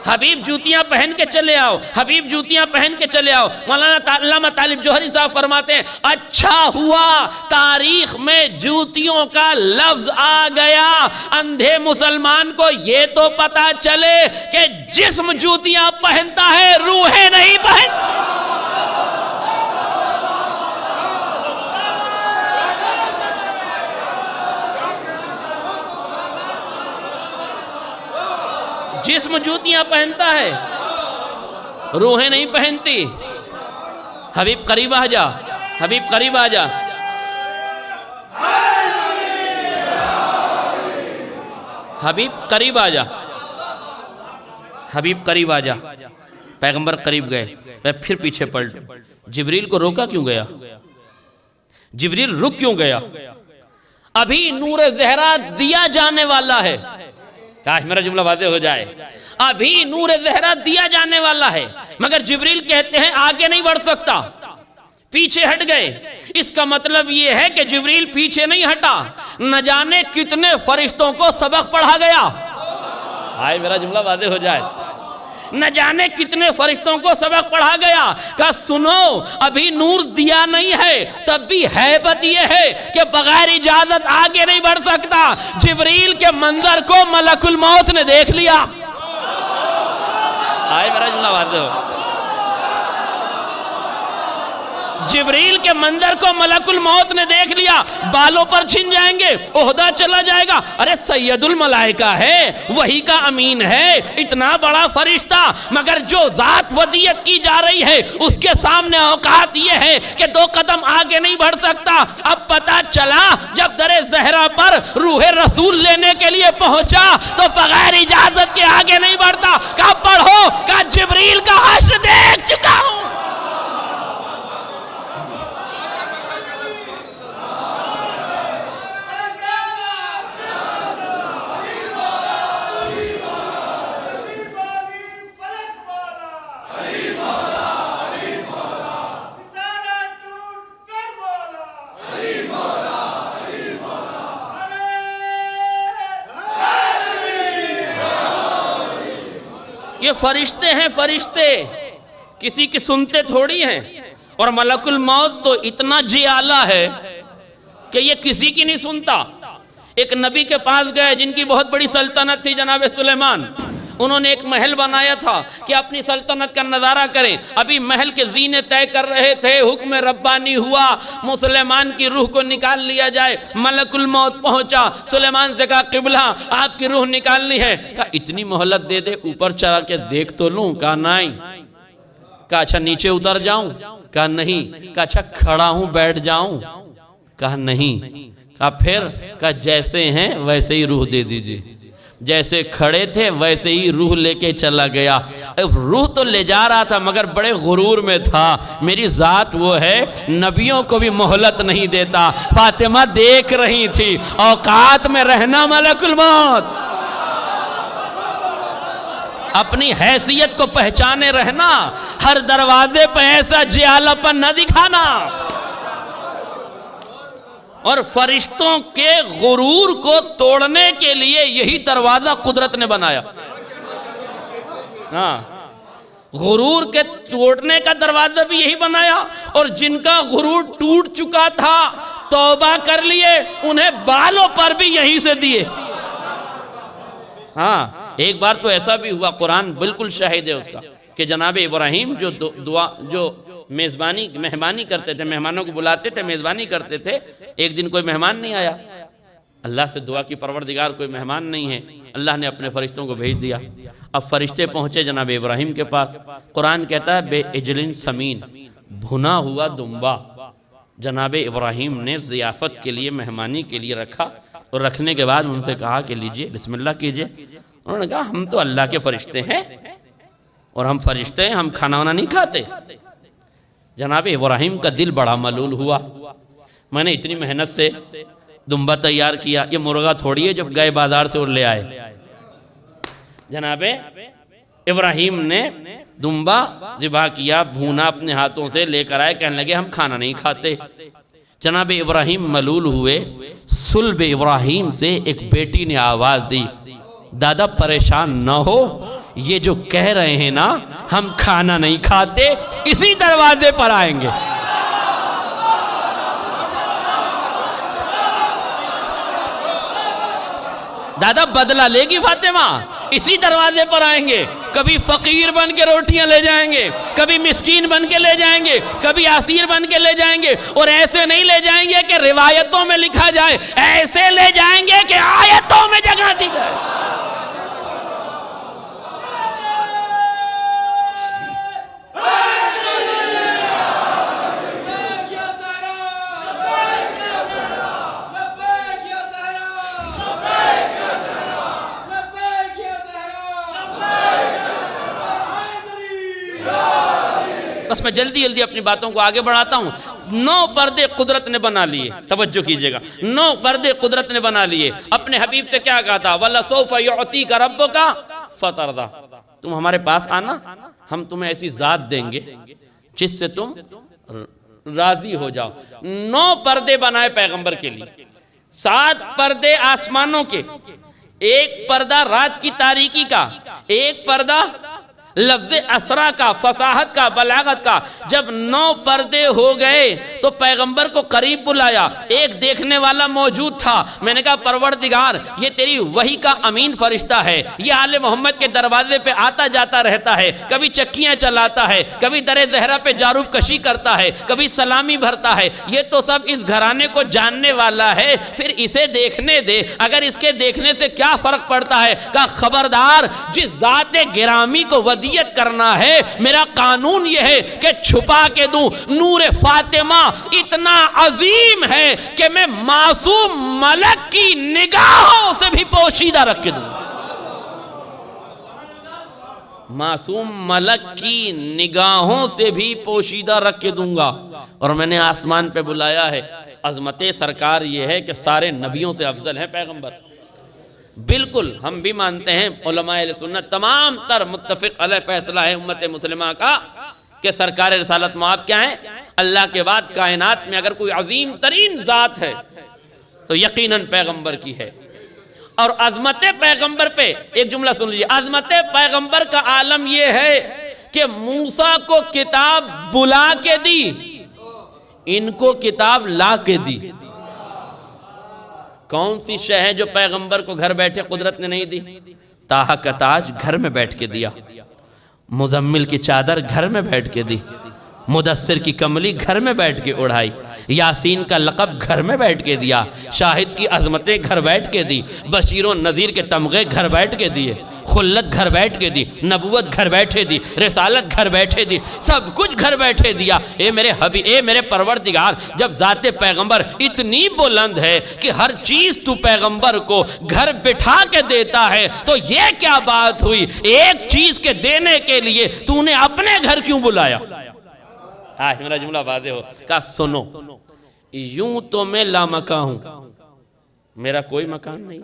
حبیب جوتیاں پہن کے چلے آؤ، حبیب جوتیاں پہن کے چلے آؤ۔ مولانا علامہ طالب جوہری صاحب فرماتے ہیں اچھا ہوا تاریخ میں جوتیوں کا لفظ آ گیا، اندھے مسلمان کو یہ تو پتا چلے کہ جسم جوتیاں پہنتا ہے، روحیں نہیں پہنتا۔ جسم جوتیاں پہنتا ہے، روحیں نہیں پہنتی۔ حبیب قریب آ جا، حبیب قریب آ جا۔ حبیب قریب آ جا، حبیب قریب آ جا۔ پیغمبر قریب گئے، پھر پیچھے پلٹ۔ جبریل کو روکا کیوں گیا؟ جبریل رک کیوں گیا؟ ابھی نور زہرا دیا جانے والا ہے۔ کاش میرا جملہ واضح ہو جائے، ابھی نور زہرا دیا جانے والا ہے، مگر جبریل کہتے ہیں آگے نہیں بڑھ سکتا، پیچھے ہٹ گئے۔ اس کا مطلب یہ ہے کہ جبریل پیچھے نہیں ہٹا، نہ جانے کتنے فرشتوں کو سبق پڑھا گیا۔ آئے میرا جملہ واضح ہو جائے، نہ جانے کتنے فرشتوں کو سبق پڑھا گیا۔ کہا سنو ابھی نور دیا نہیں ہے، تب بھی حیبت یہ ہے کہ بغیر اجازت آگے نہیں بڑھ سکتا۔ جبریل کے منظر کو ملک الموت نے دیکھ لیا۔ آئے میرا جملہ واضح ہو، جبریل کے منظر کو ملک الموت نے دیکھ لیا۔ بالوں پر چھن جائیں گے، عہدہ چلا جائے گا۔ ارے سید الملائکہ ہے، وحی کا امین ہے، اتنا بڑا فرشتہ، مگر جو ذات ودیت کی جا رہی ہے اس کے سامنے اوقات یہ ہے کہ 2 قدم آگے نہیں بڑھ سکتا۔ اب پتا چلا جب در زہرا پر روح رسول لینے کے لیے پہنچا تو بغیر اجازت کے آگے نہیں بڑھتا۔ کہا پڑھو، کہا جبریل کا حشر دیکھ چکا ہوں۔ یہ فرشتے ہیں، فرشتے کسی کی سنتے تھوڑی ہیں، اور ملک الموت تو اتنا جیالہ ہے کہ یہ کسی کی نہیں سنتا۔ ایک نبی کے پاس گئے جن کی بہت بڑی سلطنت تھی، جناب سلیمان۔ انہوں نے ایک محل بنایا تھا کہ اپنی سلطنت کا نظارہ کریں۔ ابھی محل کے زینے طے کر رہے تھے، حکم ربانی ہوا مسلمان کی روح کو نکال لیا جائے۔ ملک الموت پہنچا، سلیمان سے کہا قبلہ آپ کی روح نکالنی ہے۔ کہا اتنی مہلت دے دے، اوپر چڑھا کے دیکھ تو لوں۔ کہا نہیں۔ کہا اچھا نیچے اتر جاؤں؟ کہا نہیں۔ کہا اچھا کھڑا ہوں بیٹھ جاؤں؟ کہا نہیں۔ کہا پھر؟ کہا جیسے ہیں ویسے ہی روح دے دیجئے۔ جیسے کھڑے تھے ویسے ہی روح لے کے چلا گیا۔ روح تو لے جا رہا تھا مگر بڑے غرور میں تھا۔ میری ذات وہ ہے نبیوں کو بھی مہلت نہیں دیتا۔ فاطمہ دیکھ رہی تھی، اوقات میں رہنا ملک الموت، اپنی حیثیت کو پہچانے رہنا، ہر دروازے پہ ایسا جیالہ پن نہ دکھانا۔ اور فرشتوں کے غرور کو توڑنے کے لیے یہی دروازہ قدرت نے بنایا۔ ہاں، غرور کے ٹوٹنے کا دروازہ بھی یہی بنایا، اور جن کا غرور ٹوٹ چکا تھا توبہ کر لیے انہیں بالوں پر بھی یہیں سے دیے۔ ہاں، ایک بار تو ایسا بھی ہوا، قرآن بالکل شاہد ہے اس کا، کہ جناب ابراہیم جو مہمانی کرتے تھے، مہمانوں کو بلاتے تھے، میزبانی کرتے تھے، ایک دن کوئی مہمان نہیں آیا، اللہ سے دعا کی پروردگار کوئی مہمان نہیں ہے، اللہ نے اپنے فرشتوں کو بھیج دیا۔ اب فرشتے پہنچے جناب ابراہیم کے پاس، قرآن کہتا ہے بے اجلن سمین، بھنا ہوا دمبا جناب ابراہیم نے ضیافت کے لیے، مہمانی کے لیے رکھا، اور رکھنے کے بعد ان سے کہا کہ لیجئے بسم اللہ کیجئے۔ انہوں نے کہا ہم تو اللہ کے فرشتے ہیں، اور ہم فرشتے ہیں، ہم کھانا وانا نہیں کھاتے۔ جناب ابراہیم کا دل بڑا ملول ہوا، میں نے اتنی محنت سے دمبا تیار کیا، یہ مرغا تھوڑی ہے جب گئے بازار سے اور لے آئے۔ جناب ابراہیم نے دمبا ذبح کیا، بھونا اپنے ہاتھوں سے لے کر آئے، کہنے لگے ہم کھانا نہیں کھاتے۔ جناب ابراہیم ملول ہوئے، صلب ابراہیم سے ایک بیٹی نے آواز دی، دادا پریشان نہ ہو، یہ جو کہہ رہے ہیں نا ہم کھانا نہیں کھاتے، اسی دروازے پر آئیں گے۔ دادا بدلہ لے گی فاطمہ، اسی دروازے پر آئیں گے، کبھی فقیر بن کے روٹیاں لے جائیں گے، کبھی مسکین بن کے لے جائیں گے، کبھی اسیر بن کے لے جائیں گے، اور ایسے نہیں لے جائیں گے کہ روایتوں میں لکھا جائے، ایسے لے جائیں گے کہ آیتوں میں جگہ دی جائے۔ بس میں جلدی اپنی باتوں کو آگے بڑھاتا ہوں۔ 9 پردے قدرت نے بنا لیے، توجہ کیجئے گا، 9 پردے قدرت نے بنا لیے۔ اپنے حبیب سے کیا کہا تھا؟ وَلَسَوْفَ يُعْتِيكَ رَبُّكَ فَتَرْضَىٰ، تم ہمارے پاس آنا، ہم تمہیں ایسی ذات دیں گے جس سے تم راضی ہو جاؤ۔ 9 پردے بنائے پیغمبر کے لیے، 7 پردے آسمانوں کے، 1 پردہ رات کی تاریکی کا، 1 پردہ لفظ اسرا کا، فصاحت کا، بلاغت کا۔ جب 9 پردے ہو گئے تو پیغمبر کو قریب بلایا، ایک دیکھنے والا موجود تھا۔ میں نے کہا پروردگار یہ تیری وحی کا امین فرشتہ ہے، یہ آل محمد کے دروازے پہ آتا جاتا رہتا ہے، کبھی چکیاں چلاتا ہے، کبھی در زہرہ پہ جاروب کشی کرتا ہے، کبھی سلامی بھرتا ہے، یہ تو سب اس گھرانے کو جاننے والا ہے، پھر اسے دیکھنے دے، اگر اس کے دیکھنے سے کیا فرق پڑتا ہے؟ کہا خبردار، جس ذات گرامی کو ودیت کرنا ہے، میرا قانون یہ ہے کہ چھپا کے دوں۔ نور فاطمہ اتنا عظیم ہے کہ میں معصوم ملک کی نگاہوں سے بھی پوشیدہ رکھ کے دوں، معصوم ملک کی نگاہوں سے بھی پوشیدہ رکھ کے دوں گا۔ اور میں نے آسمان پہ بلایا ہے۔ عظمت سرکار یہ ہے کہ سارے نبیوں سے افضل ہیں پیغمبر، بالکل ہم بھی مانتے ہیں، علماء اہل سنت تمام تر متفق علیہ فیصلہ ہے امت مسلمہ کا کہ سرکار رسالت مآب کیا ہیں؟ اللہ کے بعد کائنات میں اگر کوئی عظیم ترین ذات ہے تو یقیناً پیغمبر کی ہے۔ اور عظمت پیغمبر پہ ایک جملہ سن لیجیے، عظمت پیغمبر کا عالم یہ ہے کہ موسیٰ کو کتاب بلا کے دی، ان کو کتاب لا کے دی۔ کون سی شے ہے جو پیغمبر کو گھر بیٹھے قدرت نے نہیں دی؟ طٰہٰ کا تاج گھر میں بیٹھ کے دیا، مزمل کی چادر گھر میں بیٹھ کے دی، مدثر کی کملی گھر میں بیٹھ کے اڑھائی، یاسین کا لقب گھر میں بیٹھ کے دیا، شاہد کی عظمتیں گھر بیٹھ کے دی، بشیر و نذیر کے تمغے گھر بیٹھ کے دیے، خلت گھر بیٹھ کے دی، نبوت گھر بیٹھے دی، رسالت گھر بیٹھے دی، سب کچھ گھر بیٹھے دیا۔ اے میرے حبیب، اے میرے پروردگار، جب ذات پیغمبر اتنی بلند ہے کہ ہر چیز تو پیغمبر کو گھر بٹھا کے دیتا ہے تو یہ کیا بات ہوئی؟ ایک چیز کے دینے کے لیے تو نے اپنے گھر کیوں بلایا؟ میرا جملہ واضح ہو، کہا سنو، یوں تو میں لامکاں ہوں، میرا کوئی مکان نہیں،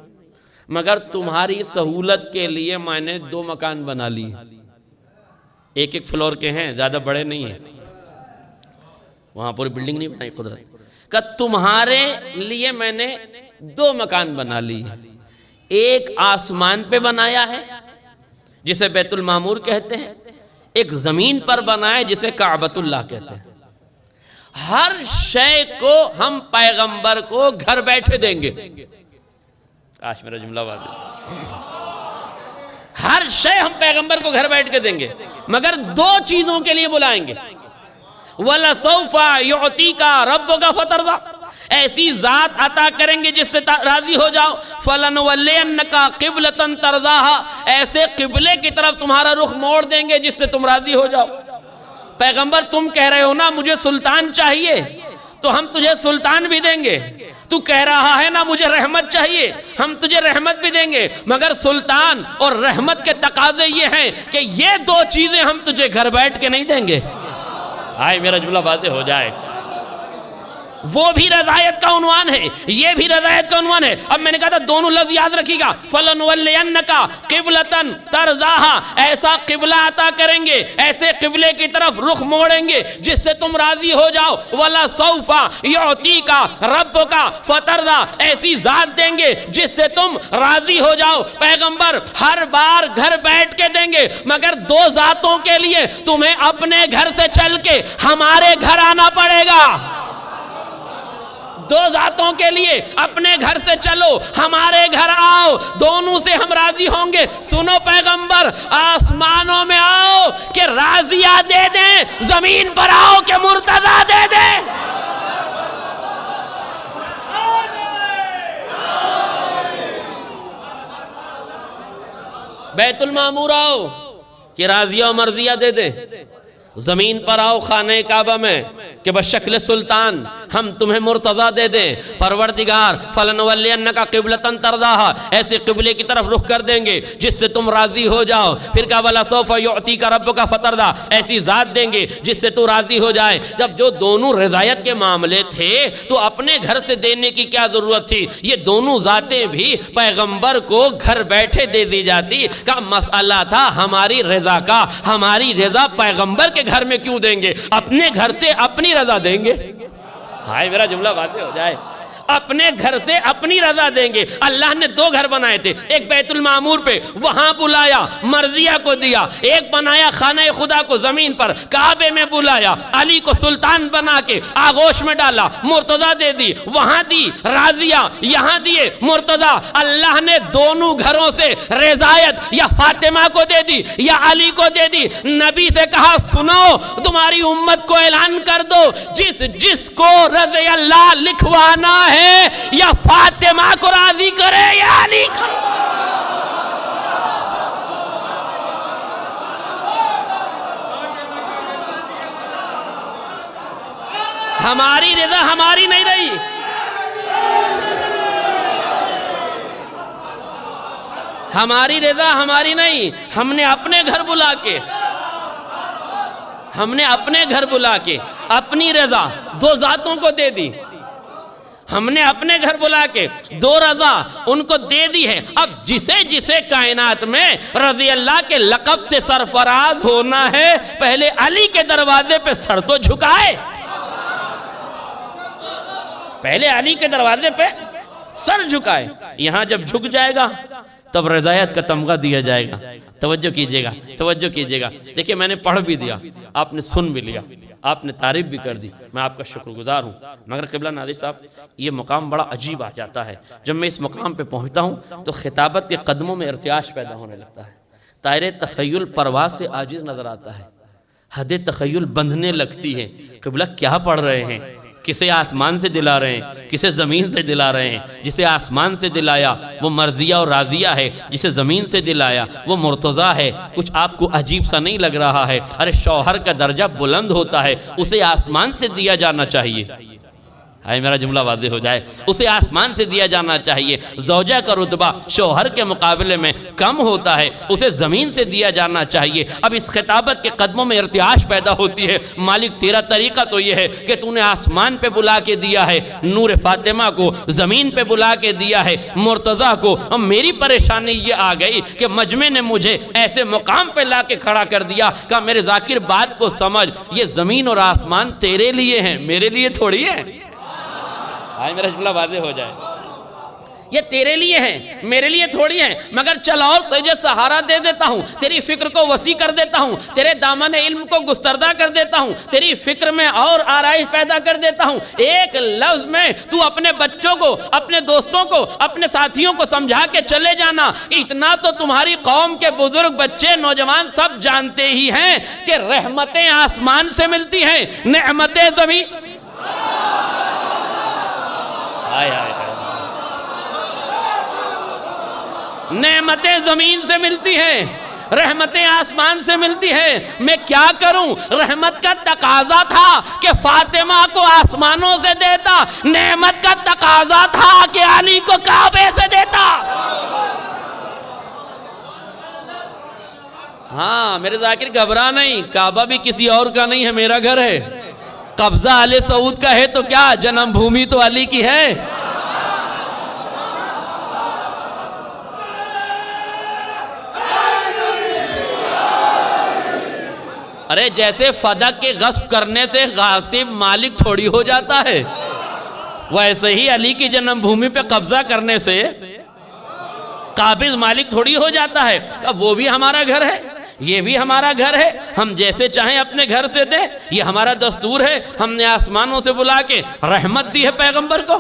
مگر تمہاری سہولت کے لیے میں نے 2 مکان بنا لی، 1 فلور کے ہیں، زیادہ بڑے نہیں ہیں، وہاں پوری بلڈنگ نہیں بنائی قدرت کہ تمہارے لیے میں نے 2 مکان بنا لی، ایک آسمان پہ بنایا ہے جسے بیت المعمور کہتے ہیں، ایک زمین پر بنا ہے جسے کعبۃ اللہ کہتے ہیں۔ ہر شے کو ہم پیغمبر کو گھر بیٹھے دیں گے۔ آج میرا جملہ واضح، ہر شے ہم پیغمبر کو گھر بیٹھ کے دیں گے، مگر دو چیزوں کے لیے بلائیں گے۔ وَلَسَوْفَ يُعْطِيكَ رَبُّكَ فَتَرْضَىٰ، ایسی ذات عطا کریں گے جس سے راضی ہو جاؤ۔ فَلَنُوَلِّيَنَّكَ قِبْلَةً تَرْضَاهَا، ایسے قبلے کی طرف تمہارا رخ موڑ دیں گے جس سے تم راضی ہو جاؤ۔ پیغمبر تم کہہ رہے ہو نا مجھے سلطان چاہیے، تو ہم تجھے سلطان بھی دیں گے۔ تو کہہ رہا ہے نا مجھے رحمت چاہیے، ہم تجھے رحمت بھی دیں گے، مگر سلطان اور رحمت کے تقاضے یہ ہیں کہ یہ دو چیزیں ہم تجھے گھر بیٹھ کے نہیں دیں گے۔ آئے میرا جملہ واضح ہو جائے۔ وہ بھی رضایت کا عنوان ہے، یہ بھی رضایت کا عنوان ہے۔ اب میں نے کہا تھا دونوں لفظ یاد رکھیے گا، فَلَنُوَلِّيَنَّكَ قِبْلَةً تَرْضَاهَا، ایسا قبلہ عطا کریں گے، ایسے قبلے کی طرف رخ موڑیں گے جس سے تم راضی ہو جاؤ۔ وَلَسَوْفَ يُعْطِيكَ رَبُّكَ فَتَرْضَىٰ، ایسی ذات دیں گے جس سے تم راضی ہو جاؤ۔ پیغمبر ہر بار گھر بیٹھ کے دیں گے، مگر دو ذاتوں کے لیے تمہیں اپنے گھر سے چل کے ہمارے گھر آنا پڑے گا۔ دو ذاتوں کے لیے اپنے گھر سے چلو، ہمارے گھر آؤ، دونوں سے ہم راضی ہوں گے۔ سنو پیغمبر، آسمانوں میں آؤ کہ راضیہ دے دیں، زمین پر آؤ کہ مرتضیٰ دے دیں۔ بیت المعمور آؤ کہ راضیہ و مرضیہ دے دیں، زمین پر آؤ خانہ کعبہ میں کہ بشکل سلطان ہم تمہیں مرتضیٰ دے دیں۔ پروردگار فَلَنُوَلِّيَنَّكَ قِبْلَةً تَرْضَاهَا، ایسے قبلے کی طرف رخ کر دیں گے جس سے تم راضی ہو جاؤ۔ پھر کہا وَلَسَوْفَ يُعْطِيكَ رَبُّكَ فَتَرْضَىٰ، ایسی ذات دیں گے جس سے تو راضی ہو جائے۔ جب جو دونوں رضایت کے معاملے تھے تو اپنے گھر سے دینے کی کیا ضرورت تھی؟ یہ دونوں ذاتیں بھی پیغمبر کو گھر بیٹھے دے دی جاتی۔ کا مسئلہ تھا ہماری رضا کا، ہماری رضا پیغمبر کے گھر میں کیوں دیں گے؟ اپنے گھر سے اپنی رضا دیں گے۔ ہائے میرا جملہ واضح ہو جائے، اپنے گھر سے اپنی رضا دیں گے۔ اللہ نے دو گھر بنائے تھے، ایک بیت المعمور پہ وہاں بلایا، مرضیہ کو دیا، ایک بنایا خانہ خدا کو زمین پر کعبے میں بلایا، علی کو سلطان بنا کے آغوش میں ڈالا، مرتضیٰ دے دی، وہاں دی راضیہ، یہاں دیے مرتضیٰ۔ اللہ نے دونوں گھروں سے رضایت یا فاطمہ کو دے دی یا علی کو دے دی۔ نبی سے کہا سنو تمہاری امت کو اعلان کر دو، جس کو رضی اللہ لکھوانا ہے یا فاطمہ کو راضی کرے یا علی کو۔ ہماری رضا ہماری نہیں رہی، ہماری رضا ہماری نہیں، ہم نے اپنے گھر بلا کے اپنی رضا دو ذاتوں کو دے دی۔ ہم نے اپنے گھر بلا کے دو رضا ان کو دے دی ہے۔ اب جسے کائنات میں رضی اللہ کے لقب سے سرفراز ہونا ہے، پہلے علی کے دروازے پہ سر تو جھکائے، پہلے علی کے دروازے پہ سر جھکائے۔ یہاں جب جھک جائے گا تب رضایت کا تمغہ دیا جائے گا۔ توجہ کیجئے گا۔ دیکھیں میں نے پڑھ بھی دیا، آپ نے سن بھی لیا، آپ نے تعریف بھی کر دی، میں آپ کا شکر گزار ہوں۔ مگر قبلہ ناظر صاحب یہ مقام بڑا عجیب آ جاتا ہے۔ جب میں اس مقام پہ پہنچتا ہوں تو خطابت کے قدموں میں ارتعاش پیدا ہونے لگتا ہے، طائر تخیل پرواز سے عاجز نظر آتا ہے، حد تخیل بندھنے لگتی ہے۔ قبلہ کیا پڑھ رہے ہیں؟ کسے آسمان سے دلا رہے ہیں، کسے زمین سے دلا رہے ہیں؟ جسے آسمان سے دلایا وہ مرضیہ اور راضیہ ہے، جسے زمین سے دلایا وہ مرتضیٰ ہے۔ کچھ آپ کو عجیب سا نہیں لگ رہا ہے؟ ارے شوہر کا درجہ بلند ہوتا ہے، اسے آسمان سے دیا جانا چاہیے۔ ہے میرا جملہ واضح ہو جائے، اسے آسمان سے دیا جانا چاہیے۔ زوجہ کا رتبہ شوہر کے مقابلے میں کم ہوتا ہے، اسے زمین سے دیا جانا چاہیے۔ اب اس خطابت کے قدموں میں ارتعاش پیدا ہوتی ہے۔ مالک تیرا طریقہ تو یہ ہے کہ تو نے آسمان پہ بلا کے دیا ہے نور فاطمہ کو، زمین پہ بلا کے دیا ہے مرتضیٰ کو۔ اب میری پریشانی یہ آ گئی کہ مجمع نے مجھے ایسے مقام پہ لا کے کھڑا کر دیا کہ میرے ذاکر بات کو سمجھ، یہ زمین اور آسمان تیرے لیے ہیں، میرے لیے تھوڑی ہے۔ آئے میرا جملہ واضح ہو جائے، یہ تیرے لیے ہیں، میرے لیے تھوڑی ہیں، مگر چل اور تجھے سہارا دے دیتا ہوں، تیری فکر کو وسیع کر دیتا ہوں، تیرے دامن علم کو گستردہ کر دیتا ہوں، تیری فکر میں اور آرائش پیدا کر دیتا ہوں۔ ایک لفظ میں تو اپنے بچوں کو، اپنے دوستوں کو، اپنے ساتھیوں کو سمجھا کے چلے جانا کہ اتنا تو تمہاری قوم کے بزرگ، بچے، نوجوان سب جانتے ہی ہیں کہ رحمتیں آسمان سے ملتی ہیں، نعمتیں زمین نعمتیں زمین سے ملتی ہیں، رحمتیں آسمان سے ملتی ہیں۔ میں کیا کروں؟ رحمت کا تقاضا تھا کہ فاطمہ کو آسمانوں سے دیتا، نعمت کا تقاضا تھا کہ علی کو کعبے سے دیتا۔ ہاں میرے ذاکر گھبرا نہیں، کعبہ بھی کسی اور کا نہیں ہے، میرا گھر ہے۔ قبضہ آل سعود کا ہے تو کیا، جنم بھومی تو علی کی ہے۔ ارے جیسے فدق کے غصب کرنے سے غاصب مالک تھوڑی ہو جاتا ہے، ویسے ہی علی کی جنم بھومی پہ قبضہ کرنے سے قابض مالک تھوڑی ہو جاتا ہے۔ اب وہ بھی ہمارا گھر ہے، یہ بھی ہمارا گھر ہے، ہم جیسے چاہیں اپنے گھر سے دیں، یہ ہمارا دستور ہے۔ ہم نے آسمانوں سے بلا کے رحمت دی ہے پیغمبر کو،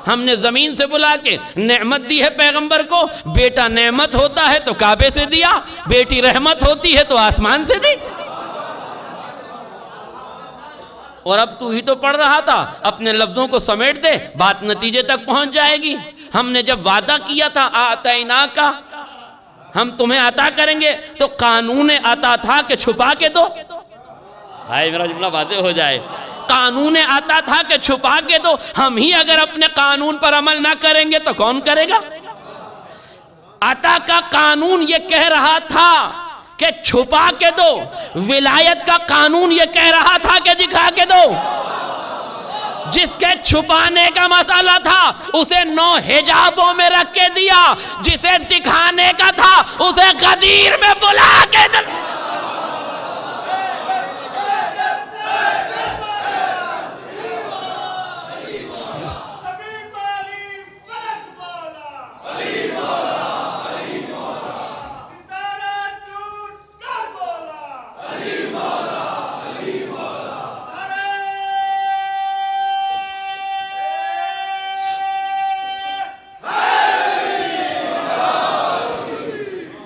ہم نے زمین سے بلا کے نعمت دی ہے پیغمبر کو۔ بیٹا نعمت ہوتا ہے تو کعبے سے دیا، بیٹی رحمت ہوتی ہے تو آسمان سے دی۔ اور اب تو ہی تو پڑھ رہا تھا، اپنے لفظوں کو سمیٹ دے، بات نتیجے تک پہنچ جائے گی۔ ہم نے جب وعدہ کیا تھا آتینا کا، ہم تمہیں عطا کریں گے، تو قانون عطا تھا کہ چھپا کے دو۔ بھائی میرا جملہ واضح ہو جائے، قانون عطا تھا کہ چھپا کے دو۔ ہم ہی اگر اپنے قانون پر عمل نہ کریں گے تو کون کرے گا؟ عطا کا قانون یہ کہہ رہا تھا کہ چھپا کے دو، ولایت کا قانون یہ کہہ رہا تھا کہ دکھا کے دو۔ جس کے چھپانے کا مسئلہ تھا اسے 9 حجابوں میں رکھ کے دیا، جسے دکھانے کا تھا اسے غدیر میں بلا کے دیا۔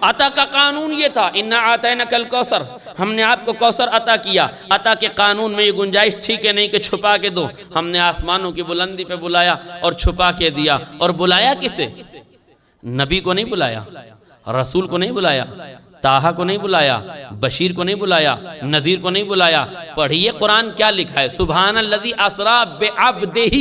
عطا کا قانون یہ تھا، اِنَّا آتَيْنَكَ الْكَوْثَرَ، ہم نے آپ کو کوثر عطا کیا۔ عطا کے قانون میں یہ گنجائش تھی کہ نہیں کہ چھپا کے دو۔ ہم نے آسمانوں کی بلندی پہ بلایا اور چھپا کے دیا۔ اور بلایا کسے؟ نبی کو نہیں بلایا، رسول کو نہیں بلایا، طٰہٰ کو نہیں بلایا، بشیر کو نہیں بلایا، نذیر کو نہیں بلایا۔ پڑھیے قرآن کیا لکھا ہے، سبحان الذی اسریٰ بعبدہ،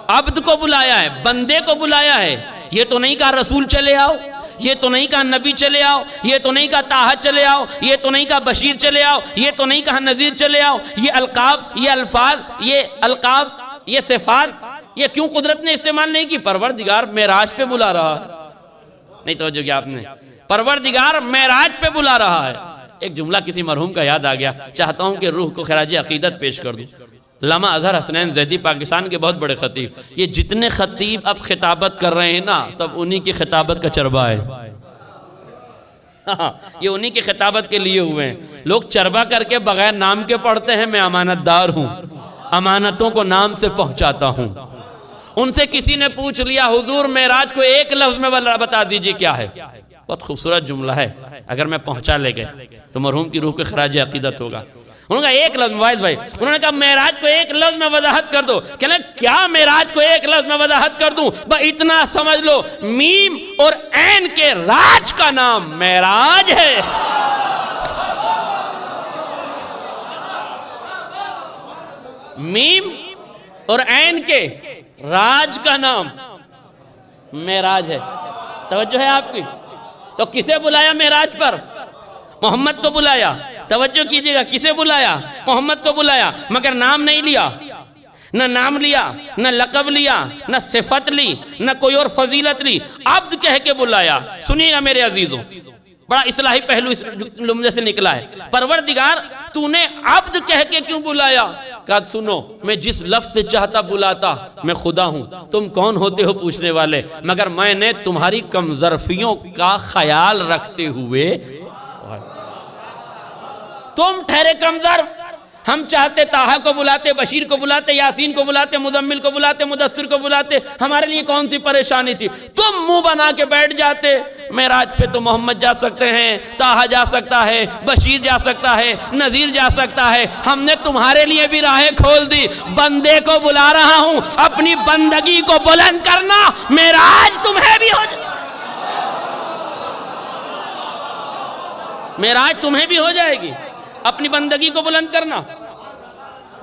عبد کو بلایا ہے، بندے کو بلایا ہے۔ یہ تو نہیں کہا رسول چلے آؤ، یہ تو نہیں کہا نبی چلے آؤ، یہ تو نہیں کہا طٰہٰ چلے آؤ، یہ تو نہیں کہا بشیر چلے آؤ، یہ تو نہیں کہا نذیر چلے آؤ۔ یہ القاب، یہ الفاظ، یہ القاب، یہ صفات، یہ کیوں قدرت نے استعمال نہیں کی؟ پروردگار معراج پہ بلا رہا ہے۔ نہیں توجہ کیا آپ نے؟ پروردگار معراج پہ بلا رہا ہے۔ ایک جملہ کسی مرحوم کا یاد آ گیا، چاہتا ہوں کہ روح کو خراج عقیدت پیش کر دوں۔ علامہ اظہر حسنین زیدی پاکستان کے بہت بڑے خطیب، یہ جتنے خطیب اب خطابت کر رہے ہیں نا، سب انہی کی خطابت کا چربہ ہے۔ یہ انہی کی خطابت کے لیے ہوئے ہیں۔ لوگ چربہ کر کے بغیر نام کے پڑھتے ہیں، میں امانت دار ہوں، امانتوں کو نام سے پہنچاتا ہوں۔ ان سے کسی نے پوچھ لیا حضور معراج کو ایک لفظ میں بتا دیجئے کیا ہے؟ بہت خوبصورت جملہ ہے، اگر میں پہنچا لے گیا تو مرحوم کی روح کے خراج عقیدت ہوگا۔ انہوں نے کہا ایک لفظ، وائز بھائی، انہوں نے کہا معراج کو ایک لفظ میں وضاحت کر دو۔ کہنے کیا معراج کو ایک لفظ میں وضاحت کر دوں؟ اتنا سمجھ لو، میم اور عین کے راج کا نام معراج ہے۔ میم اور عین کے راج کا نام معراج ہے۔ توجہ ہے آپ کی؟ تو کسے بلایا معراج پر؟ محمد کو بلایا۔ توجہ کیجئے گا، کسے بلایا؟ محمد کو بلایا، مگر نام نہیں لیا، نہ نام لیا، نہ لقب لیا، نہ صفت لی، نہ کوئی اور فضیلت لی، عبد کہہ کے بلایا۔ سنیے گا میرے عزیزوں، بڑا اصلاحی پہلو اس جملے سے نکلا ہے۔ پروردگار تو نے عبد کہہ کے کیوں بلایا؟ کہا سنو، میں جس لفظ سے چاہتا بلاتا، میں خدا ہوں، تم کون ہوتے ہو پوچھنے والے، مگر میں نے تمہاری کم ظرفیوں کا خیال رکھتے ہوئے، تم ٹھہرے کم ظرف، ہم چاہتے طٰہٰ کو بلاتے، بشیر کو بلاتے، یاسین کو بلاتے، مزمل کو بلاتے، مدثر کو بلاتے، ہمارے لیے کون سی پریشانی تھی؟ تم منہ بنا کے بیٹھ جاتے۔ معراج پہ تو محمد جا سکتے ہیں، طٰہٰ جا سکتا ہے، بشیر جا سکتا ہے، نذیر جا سکتا ہے، ہم نے تمہارے لیے بھی راہیں کھول دی۔ بندے کو بلا رہا ہوں، اپنی بندگی کو بلند کرنا، معراج تمہیں بھی ہو جائے، معراج تمہیں بھی ہو جائے گی، اپنی بندگی کو بلند کرنا۔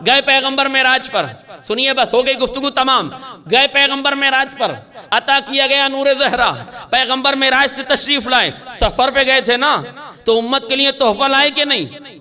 گئے پیغمبر معراج پر، سنیے بس ہو گئی گفتگو تمام۔ گئے پیغمبر معراج پر، عطا کیا گیا نور زہرا، پیغمبر معراج سے تشریف لائے، سفر پہ گئے تھے نا، تو امت کے لیے تحفہ لائے کہ نہیں؟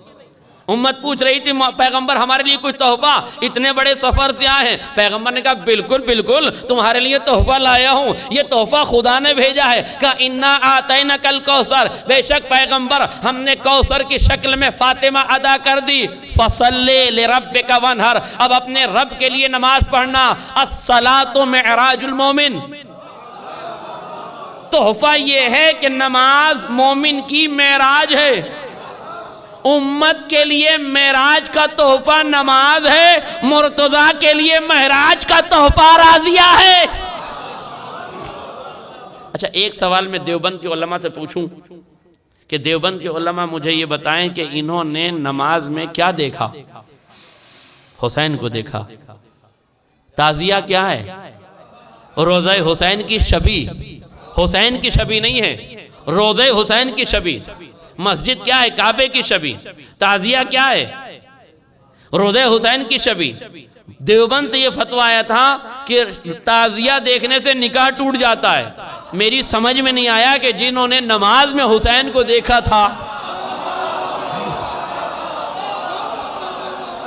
امت پوچھ رہی تھی پیغمبر ہمارے لیے کوئی تحفہ، اتنے بڑے سفر سے آئے ہیں؟ پیغمبر نے کہا بالکل بالکل تمہارے لیے تحفہ لایا ہوں، یہ تحفہ خدا نے بھیجا ہے۔ کہا انا آتینک الکوثر، بے شک پیغمبر ہم نے کوثر کی شکل میں فاطمہ ادا کر دی۔ فصلی لربک وانحر، اب اپنے رب کے لیے نماز پڑھنا۔ الصلاۃ معراج المومن، تحفہ یہ ہے کہ نماز مومن کی معراج ہے۔ امت کے لیے معراج کا تحفہ نماز ہے، مرتضیٰ کے لیے معراج کا تحفہ راضیہ ہے۔ اچھا ایک سوال میں دیوبند کے علماء سے پوچھوں کہ دیوبند کے علماء مجھے یہ بتائیں کہ انہوں نے نماز میں کیا دیکھا؟ حسین کو دیکھا۔ تعزیہ کیا ہے؟ روضہ حسین کی شبیہ، حسین کی شبیہ نہیں ہے، روضہ حسین کی شبیہ۔ مسجد کیا ہے؟ کعبے کی شبیہ۔ تعزیہ کیا ہے؟ روضہ حسین کی شبیہ۔ دیوبند سے یہ فتویٰ آیا تھا کہ تعزیہ دیکھنے سے نکاح ٹوٹ جاتا ہے۔ میری سمجھ میں نہیں آیا کہ جنہوں نے نماز میں حسین کو دیکھا تھا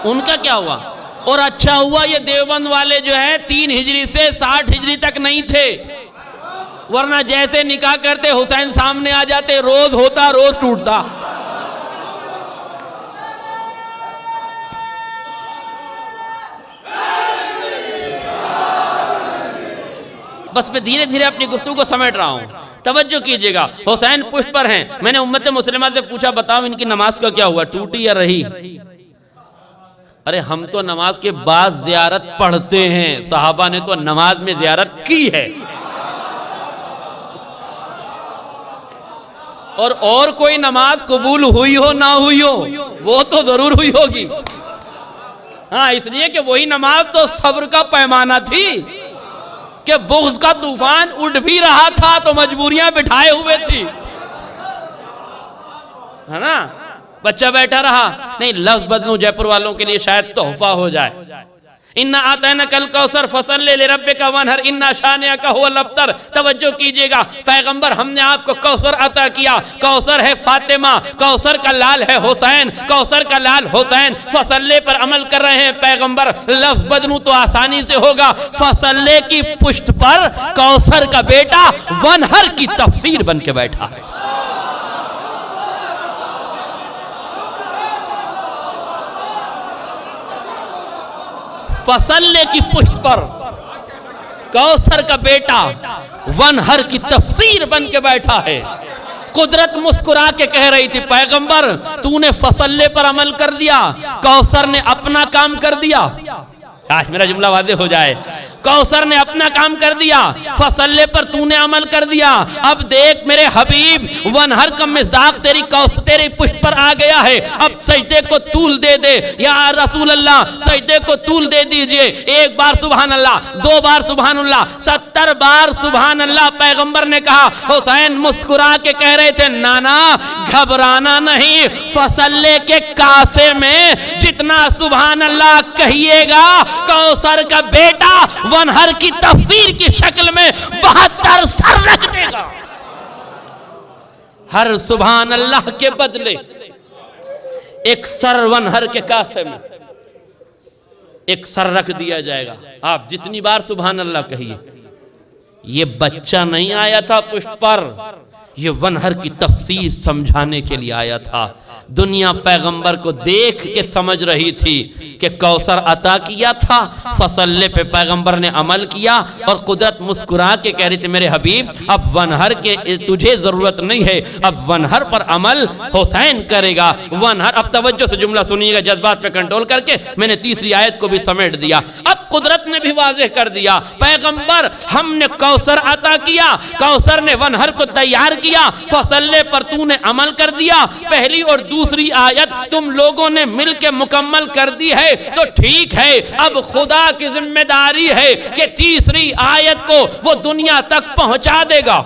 ان کا کیا ہوا؟ اور اچھا ہوا یہ دیوبند والے جو ہے 3 ہجری سے 60 ہجری تک نہیں تھے، ورنہ جیسے نکاح کرتے حسین سامنے آ جاتے، روز ہوتا روز ٹوٹتا۔ بس میں دھیرے دھیرے اپنی گفتگو کو سمیٹ رہا ہوں، توجہ کیجئے گا۔ حسین پشت پر ہیں، میں نے امت مسلمہ سے پوچھا بتاؤ ان کی نماز کا کیا ہوا، ٹوٹی یا رہی؟ ارے ہم تو نماز کے بعد زیارت پڑھتے ہیں، صحابہ نے تو نماز میں زیارت کی ہے، اور کوئی نماز قبول ہوئی ہو نہ ہوئی ہو وہ تو ضرور ہوئی ہوگی، ہاں اس لیے کہ وہی نماز تو صبر کا پیمانہ تھی کہ بغض کا طوفان اٹھ بھی رہا تھا تو مجبوریاں بٹھائے ہوئے تھی، ہے نا؟ بچہ بیٹھا رہا، نہیں لفظ بدلوں جے پور والوں کے لیے شاید تحفہ ہو جائے۔ اِنَّا آتَيْنَاكَ الْكَوْثَرَ فَصَلِّ لِرَبِّكَ وَانْحَرْ اِنَّا شَانِئَكَ هُوَ الْأَبْتَرُ۔ توجہ کیجئے گا، پیغمبر ہم نے آپ کو کوثر عطا کیا، کوثر ہے فاطمہ، کوثر کا لال ہے حسین، کوثر کا لال حسین۔ فصلے پر عمل کر رہے ہیں پیغمبر، لفظ بدلوں تو آسانی سے ہوگا، فصلے کی پشت پر کوثر کا بیٹا وانحر کی تفسیر بن کے بیٹھا ہے۔ فصلے کی پشت پر کوثر کا بیٹا وانحر کی تفسیر بن کے بیٹھا ہے۔ قدرت مسکرا کے کہہ رہی تھی پیغمبر تو نے فصلے پر عمل کر دیا، کوثر نے اپنا کام کر دیا۔ کاش میرا جملہ واضح ہو جائے، کوثر نے اپنا کام کر دیا، فصلے پر تو نے عمل کر دیا۔ اب دیکھ میرے حبیب وانحر کا مصداق تیری پشت پر آ گیا ہے، اب سجدے کو طول دے دے یا رسول اللہ، سجدے کو طول دے دیجئے۔ 1 بار سبحان اللہ، 2 بار سبحان اللہ، 70 بار سبحان اللہ۔ پیغمبر نے کہا، حسین مسکرا کے کہہ رہے تھے نانا گھبرانا نہیں، فصلے کے کاسے میں جتنا سبحان اللہ کہیے گا کوثر کا بیٹا وانحر کی تفسیر کی شکل میں 72 سر رکھ دے گا۔ ہر سبحان اللہ کے بدلے ایک سر وانحر کے کاسے میں ایک سر رکھ دیا جائے گا۔ آپ جتنی بار سبحان اللہ کہیے۔ یہ بچہ نہیں آیا تھا پشت پر، یہ ونہر کی تفسیر سمجھانے کے لیے آیا تھا۔ دنیا پیغمبر کو دیکھ کے سمجھ رہی تھی کہ کوثر عطا کیا تھا، فصلے پہ پیغمبر نے عمل کیا، اور قدرت مسکرا کے کہہ رہی تھی میرے حبیب اب ونہر کے تجھے ضرورت نہیں ہے، اب ونہر پر عمل حسین کرے گا۔ ونہر، اب توجہ سے جملہ سنیے گا، جذبات پہ کنٹرول کر کے میں نے تیسری آیت کو بھی سمیٹ دیا۔ اب قدرت نے بھی واضح کر دیا پیغمبر ہم نے کوثر عطا کیا، کوثر نے ونہر کو تیار کیا، فصلے پر تو نے عمل کر دیا، پہلی اور دوسری آیت تم لوگوں نے مل کے مکمل کر دی ہے تو ٹھیک ہے، اب خدا کی ذمہ داری ہے کہ تیسری آیت کو وہ دنیا تک پہنچا دے گا۔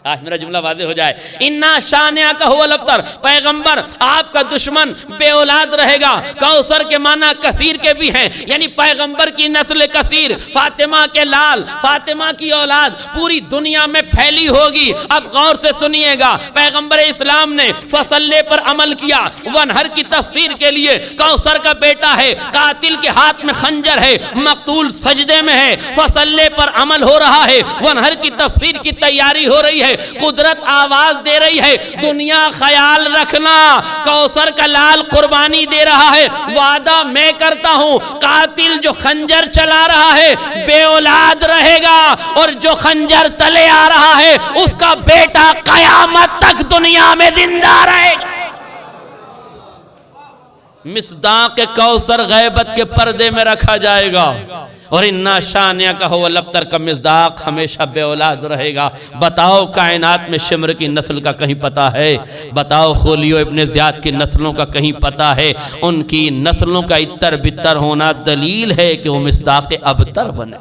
آج میرا جملہ واضح ہو جائے، اِنَّا شَانِعَكَ هُوَ الْأَبْتَرُ، پیغمبر آپ کا دشمن بے اولاد رہے گا۔ کوثر کے معنی کثیر کے بھی ہیں، یعنی پیغمبر کی نسل کثیر، فاطمہ کے لال، فاطمہ کی اولاد پوری دنیا میں پھیلی ہوگی۔ اب غور سے سنیے گا، پیغمبر اسلام نے فصلے پر عمل کیا، ونہر کی تفسیر کے لیے کوثر کا بیٹا ہے، قاتل کے ہاتھ میں خنجر ہے، مقتول سجدے میں ہے، فصلے پر عمل ہو رہا ہے، ونہر کی تفسیر کی تیاری ہو رہی ہے، قدرت آواز دے رہی ہے دنیا خیال رکھنا کوثر کا لال قربانی دے رہا ہے، وعدہ میں کرتا ہوں قاتل جو خنجر چلا رہا ہے بے اولاد رہے گا، اور جو خنجر تلے آ رہا ہے اس کا بیٹا قیامت تک دنیا میں زندہ رہے گا۔ مصداق کوثر غیبت کے پردے میں رکھا جائے گا، اور اِنَّا شَانِعَكَ هُوَ الْأَبْتَرُ کا مصداق ہمیشہ بے اولاد رہے گا۔ بتاؤ کائنات میں شمر کی نسل کا کہیں پتہ ہے؟ بتاؤ خولیو ابن زیاد کی نسلوں کا کہیں پتہ ہے؟ ان کی نسلوں کا اتر بتر ہونا دلیل ہے کہ وہ مصداق ابتر بنے۔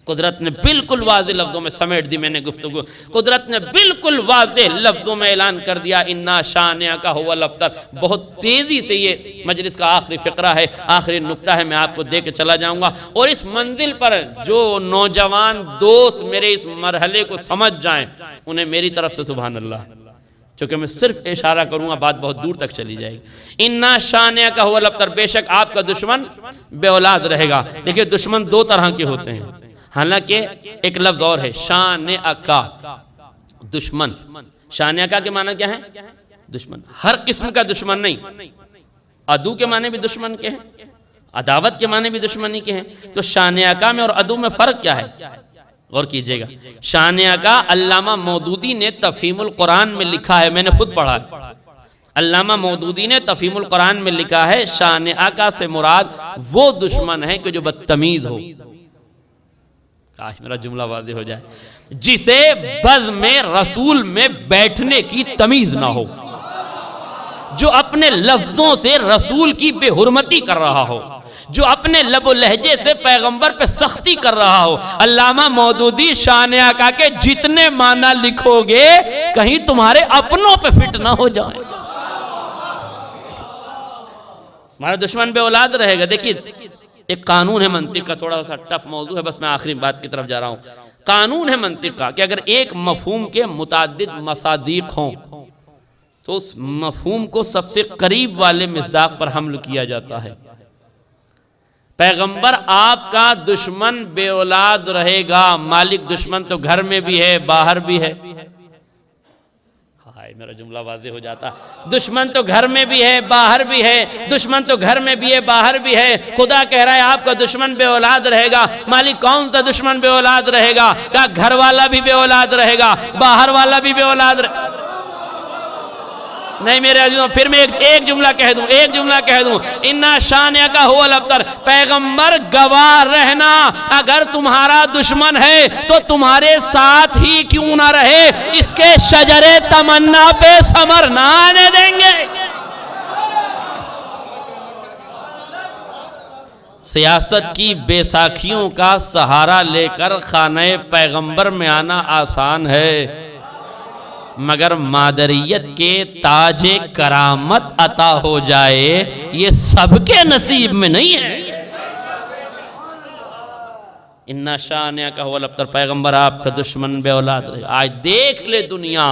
قدرت نے بالکل واضح لفظوں میں سمیٹ دی، میں نے گفتگو، قدرت نے بالکل واضح لفظوں میں اعلان کر دیا اِنَّا شَانِعَكَ هُوَ الْأَبْتَرُ۔ بہت تیزی سے یہ مجلس کا آخری فقرہ ہے، آخری نکتہ ہے، میں آپ کو دے کے چلا جاؤں گا، اور اس منزل پر جو نوجوان دوست میرے اس مرحلے کو سمجھ جائیں انہیں میری طرف سے سبحان اللہ، چونکہ میں صرف اشارہ کروں گا بات بہت دور تک چلی جائے گی۔ اِنَّا شَانِعَكَ هُوَ الْأَبْتَرُ، بے شک آپ کا دشمن بے اولاد رہے گا۔ دیکھیں دشمن دو طرح کے ہوتے ہیں، حالانکہ ایک لفظ اور ہے شانعکا، دشمن۔ شانعکا کے معنی کیا ہے؟ دشمن۔ ہر قسم کا دشمن نہیں، عدو کے معنی بھی دشمن کے ہیں، عداوت کے معنی بھی دشمنی کے ہیں۔ تو شانعکا میں اور عدو میں فرق کیا ہے؟ غور کیجئے گا، شانعکا علامہ مودودی نے تفہیم القرآن میں لکھا ہے، میں نے خود پڑھا ہے، علامہ مودودی نے تفہیم القرآن میں لکھا ہے شانعکا سے مراد وہ دشمن ہے کہ جو بدتمیز ہو۔ کاش میرا جملہ واضح ہو جائے، جسے بزم رسول میں بیٹھنے کی تمیز نہ ہو، جو اپنے لفظوں سے رسول کی بے حرمتی کر رہا ہو، جو اپنے لب و لہجے سے پیغمبر پہ سختی کر رہا ہو۔ علامہ مودودی شانعکا کے جتنے معنی لکھو گے کہیں تمہارے اپنوں پہ فٹ نہ ہو جائیں۔ ہمارا دشمن بے اولاد رہے گا۔ دیکھیے ایک قانون ہے منطق کا، تھوڑا سا ٹف موضوع ہے، بس میں آخری بات کی طرف جا رہا ہوں۔ قانون ہے منطق کا کہ اگر ایک مفہوم کے متعدد مصادیق ہوں تو اس مفہوم کو سب سے قریب والے مصداق پر حمل کیا جاتا ہے۔ پیغمبر آپ کا دشمن بے اولاد رہے گا، مالک دشمن تو گھر میں بھی ہے باہر بھی ہے۔ میرا جملہ واضح ہو جاتا، دشمن تو گھر میں بھی ہے باہر بھی ہے، دشمن تو گھر میں بھی ہے باہر بھی ہے۔ خدا کہہ رہا ہے آپ کا دشمن بے اولاد رہے گا، مالک کون سا دشمن بے اولاد رہے گا؟ کہا گھر والا بھی بے اولاد رہے گا، باہر والا بھی بے اولاد رہے گا۔ نہیں میرے عزیزوں، پھر میں ایک جملہ کہہ دوں، اِنَّا شَانِعَكَ هُوَ الْأَبْتَرُ، پیغمبر گواہ رہنا، اگر تمہارا دشمن ہے تو تمہارے ساتھ ہی کیوں نہ رہے، اس کے شجر تمنا پہ ثمر نہ آنے دیں گے۔ سیاست کی بیساکھیوں کا سہارا لے کر خانہ پیغمبر میں آنا آسان ہے، مگر مادریت کے تاج کرامت عطا ہو جائے یہ سب کے نصیب میں نہیں ہے۔ اِنَّا شَانِعَكَ هُوَ الْأَبْتَرُ، پیغمبر آپ کا دشمن بے اولاد رہے گا۔ آج دیکھ لے دنیا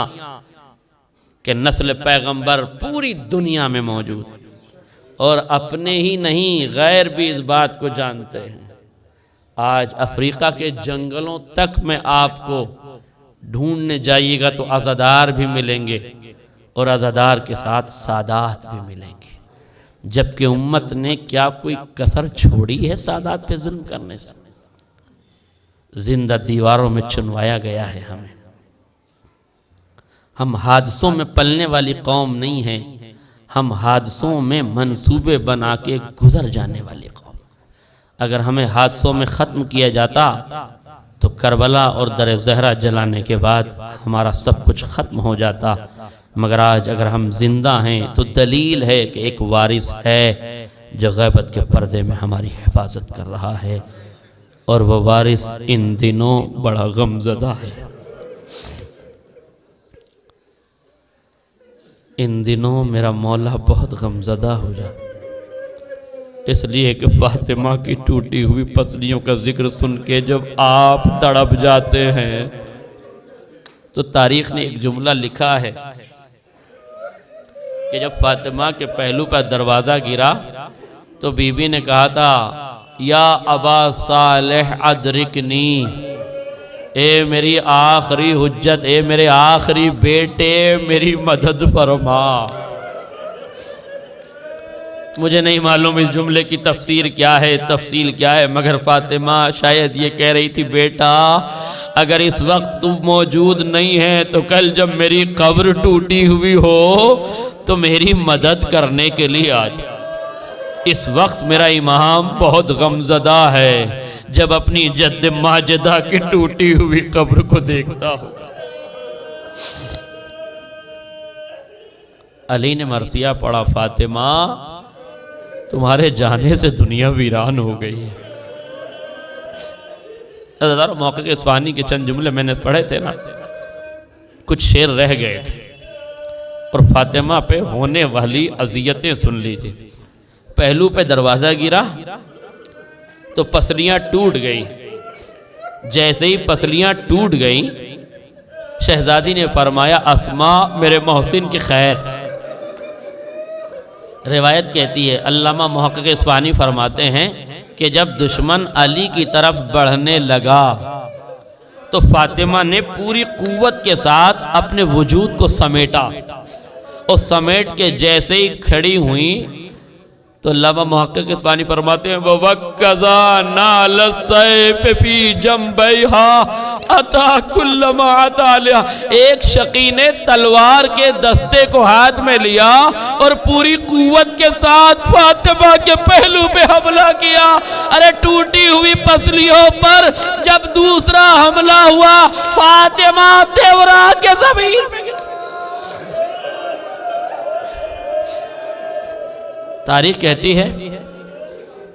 کہ نسل پیغمبر پوری دنیا میں موجود ہے، اور اپنے ہی نہیں غیر بھی اس بات کو جانتے ہیں۔ آج افریقہ کے جنگلوں تک میں آپ کو ڈھونڈنے جائیے گا تو عزادار بھی ملیں گے اور عزادار کے ساتھ سادات بھی ملیں گے، جبکہ امت نے کیا کوئی کسر چھوڑی ہے سادات پہ ظلم کرنے سے؟ زندہ دیواروں میں چنوایا گیا ہے ہمیں۔ ہم حادثوں میں پلنے والی قوم نہیں ہیں، ہم حادثوں میں منصوبے بنا کے گزر جانے والی قوم۔ اگر ہمیں حادثوں میں ختم کیا جاتا تو کربلا اور در زہرہ جلانے کے بعد ہمارا سب کچھ ختم ہو جاتا، مگر آج اگر ہم زندہ ہیں تو دلیل ہے کہ ایک وارث ہے جو غیبت کے پردے میں ہماری حفاظت کر رہا ہے، اور وہ وارث ان دنوں بڑا غمزدہ ہے۔ ان دنوں میرا مولا بہت غمزدہ ہو جاتا، اس لیے کہ فاطمہ کی ٹوٹی ہوئی پسلیوں کا ذکر سن کے جب آپ تڑپ جاتے ہیں تو تاریخ نے ایک جملہ لکھا ہے کہ جب فاطمہ کے پہلو پر دروازہ گرا تو بی بی نے کہا تھا یا ابا صالح ادرکنی، اے میری آخری حجت، اے میرے آخری بیٹے میری مدد فرما۔ مجھے نہیں معلوم اس جملے کی تفسیر کیا ہے، تفصیل کیا ہے، مگر فاطمہ شاید یہ کہہ رہی تھی بیٹا اگر اس وقت تم موجود نہیں ہے تو کل جب میری قبر ٹوٹی ہوئی ہو تو میری مدد کرنے کے لیے آ جائے۔ اس وقت میرا امام بہت غمزدہ ہے جب اپنی جد ماجدہ کی ٹوٹی ہوئی قبر کو دیکھتا ہوگا۔ علی نے مرثیہ پڑھا فاطمہ تمہارے جانے سے دنیا ویران ہو گئی ہے۔ موقع اصفہانی کے چند جملے میں نے پڑھے تھے نا، کچھ شعر رہ گئے تھے، اور فاطمہ پہ ہونے والی اذیتیں سن لیجئے۔ پہلو پہ دروازہ گرا تو پسلیاں ٹوٹ گئیں، جیسے ہی پسلیاں ٹوٹ گئیں شہزادی نے فرمایا اسماء میرے محسن کی خیر۔ روایت کہتی ہے، علامہ محقق اصفہانی فرماتے ہیں کہ جب دشمن علی کی طرف بڑھنے لگا تو فاطمہ نے پوری قوت کے ساتھ اپنے وجود کو سمیٹا، اور سمیٹ کے جیسے ہی کھڑی ہوئیں تو علامہ محقق اصفہانی فرماتے ہیں وَوَكَّزَا نَالَ السَّيْفِ فِي جَنْبَيْهَا أَتَى كُلَّ مَا عَتَى لِهَا، ایک شقی نے تلوار کے دستے کو ہاتھ میں لیا اور پوری قوت کے ساتھ فاطمہ کے پہلو پہ حملہ کیا۔ ارے ٹوٹی ہوئی پسلیوں پر جب دوسرا حملہ ہوا فاطمہ تیورا کے زمین پہ گیا۔ تاریخ کہتی ہے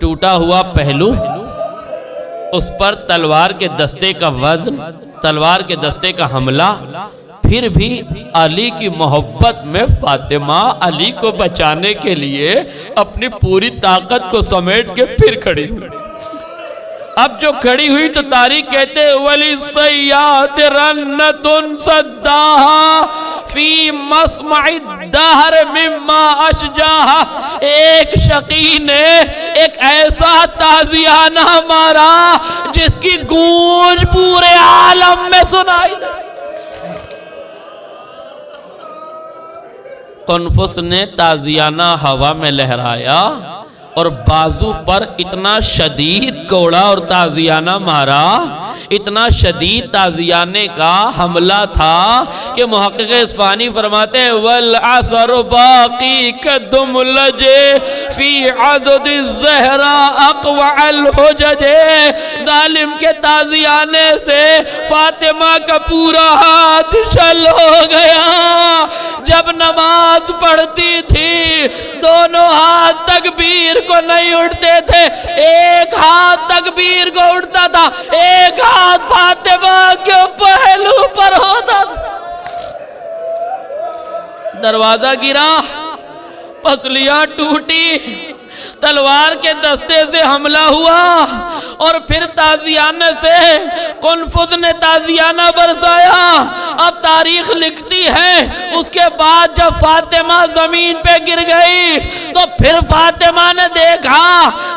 ٹوٹا ہوا پہلو، اس پر تلوار کے دستے کا وزن، تلوار کے دستے کا حملہ، پھر بھی علی کی محبت میں فاطمہ علی کو بچانے کے لیے اپنی پوری طاقت کو سمیٹ کے پھر کھڑی ہوئی۔ اب جو کھڑی ہوئی تو تاریخ کہتے وَلِسَيَّاتِ رَنَّةٌ صَدَّاهَا فی مسمع الدہر مما اشجاہا، ایک شقی نے ایک ایسا تازیانہ مارا جس کی گونج پورے عالم میں سنائی دے۔ قنفس نے تازیانہ ہوا میں لہرایا اور بازو پر اتنا شدید کوڑا اور تازیانہ مارا، اتنا شدید تازیانے کا حملہ تھا کہ محقق اصفہانی فرماتے ہیں وَالْعَثَرُ بَاقِي كَدُمْلَجِ فِي عَضُدِ الزَّهْرَا أَقْوَعَ الْحُجَجِ، ظالم کے تازیانے سے فاطمہ کا پورا ہاتھ شل ہو گیا۔ جب نماز پڑھتی تھی دونوں ہاتھ تکبیر کو نہیں اٹھتے تھے، ایک ہاتھ تکبیر کو اٹھتا تھا، ایک ہاتھ فاطمہ کے پہلو پر ہوتا تھا۔ دروازہ گرا، پسلیاں ٹوٹی، تلوار کے دستے سے حملہ ہوا، اور پھر تازیانہ سے قنفذ نے تازیانہ برسایا۔ اب تاریخ لکھتی ہے اس کے بعد جب فاطمہ زمین پہ گر گئی تو پھر فاطمہ نے دیکھا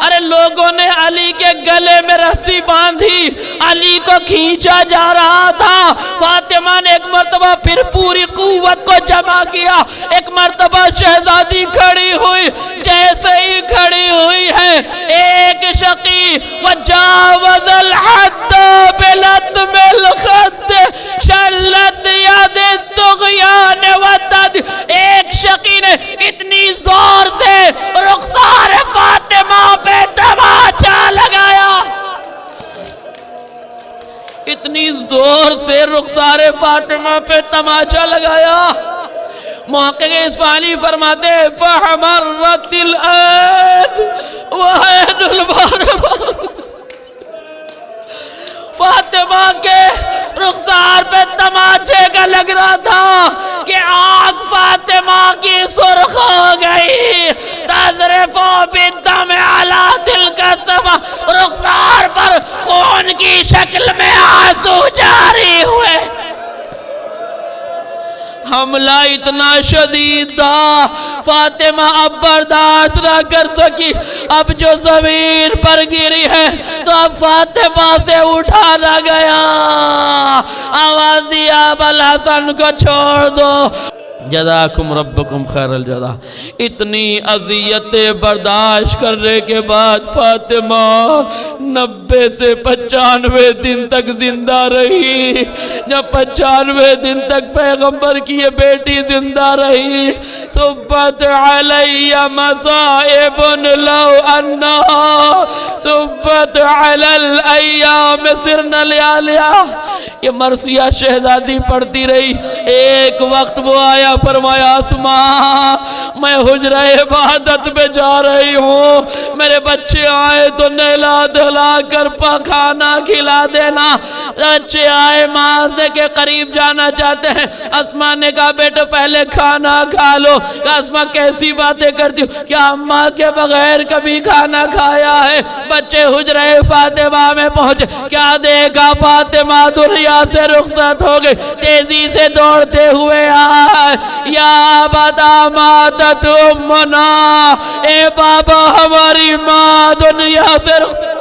ارے لوگوں نے علی کے گلے میں رسی باندھی، علی کو کھینچا جا رہا تھا۔ فاطمہ نے ایک مرتبہ پھر پوری قوت کو جمع کیا، ایک مرتبہ شہزادی کھڑی ہوئی، جیسے ہی کھڑی ہوئی ہے ایک شقی وجاوز الحد بلطم الخد شلت ید الطغیان وتد، ایک شقی نے اتنی زور سے رخسار فاطمہ پہ تماچا لگایا، اتنی زور سے رخسار فاطمہ پہ تماچا لگایا۔ محقق اصفہانی فرماتے ہیں فَحَمَرَّتِ الْعَيْنُ وَعَيْنُ الْبَارِ، فاطمہ کے رخسار پہ تماچے کا لگ رہا تھا کہ آنکھ فاطمہ کی سرخ ہو گئی، تَذْرِفُ بِالدَّمِ عَلَى تِلْكَ الصَّفْحَةِ، رخسار پر خون کی شکل میں آنسو جاری ہوئے۔ حملہ اتنا شدید تھا، فاطمہ اب برداشت نہ کر سکی، اب جو زمین پر گری ہے تو اب فاطمہ سے اٹھا نہ گیا، آواز دیا اب الحسن کو چھوڑ دو۔ جزاکم ربکم خیر الجزا۔ اتنی اذیتیں برداشت کرنے کے بعد فاطمہ 90 سے 95 دن تک زندہ رہی۔ جب 95 دن تک پیغمبر کی یہ بیٹی زندہ رہی، صبت علی مصائب لو انہا صبت علی الایام سرن لیالیا، یہ مرثیہ شہزادی پڑھتی رہی۔ ایک وقت وہ آیا، فرمایا اسماء میں حجرہ عبادت پہ جا رہی ہوں، میرے بچے آئے تو نہلا دھلا کر کھانا کھلا دینا۔ بچے آئے ماں کے قریب جانا چاہتے ہیں، اسماء نے کہا بیٹا پہلے کھانا کھا لو۔ کہا اسماء کیسی باتیں کرتی ہو، کیا اماں کے بغیر کبھی کھانا کھایا ہے؟ بچے حجرہ فاطمہ میں پہنچے، کیا دیکھا فاطمہ دنیا سے رخصت ہو گئی، تیزی سے دوڑتے ہوئے آئے، یا بدا ماتت امنا، اے بابا ہماری ماں دنیا سے رخصت،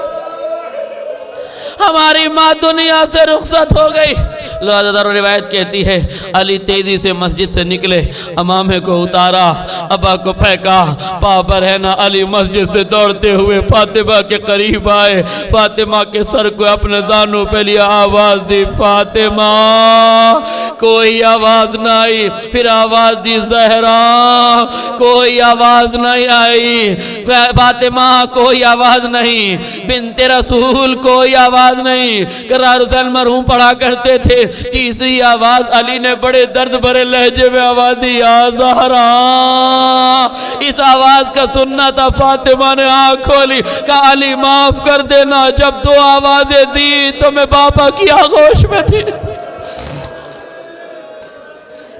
ہماری ماں دنیا سے رخصت ہو گئی۔ لہذا روایت کہتی ہے علی تیزی سے مسجد سے نکلے، امامے کو اتارا، ابا کو پھینکا، پاپا رہنا علی مسجد سے دوڑتے ہوئے فاطمہ کے قریب آئے، فاطمہ کے سر کو اپنے زانوں پہ لیا، آواز دی فاطمہ، کوئی آواز نہ آئی، پھر آواز دی زہرا، کوئی آواز نہیں آئی، فاطمہ کوئی آواز نہیں، بنت رسول کوئی آواز نہیں۔ قرار حسین مرحوم پڑھا کرتے تھے، تیسری آواز علی نے بڑے درد بھرے لہجے میں آواز دی، یا زہرا، اس آواز کا سننا تھا۔ فاطمہ نے آنکھ کھولی، کہا علی معاف کر دینا، جب دو آوازیں دی تو میں باپا کی آغوش میں تھی۔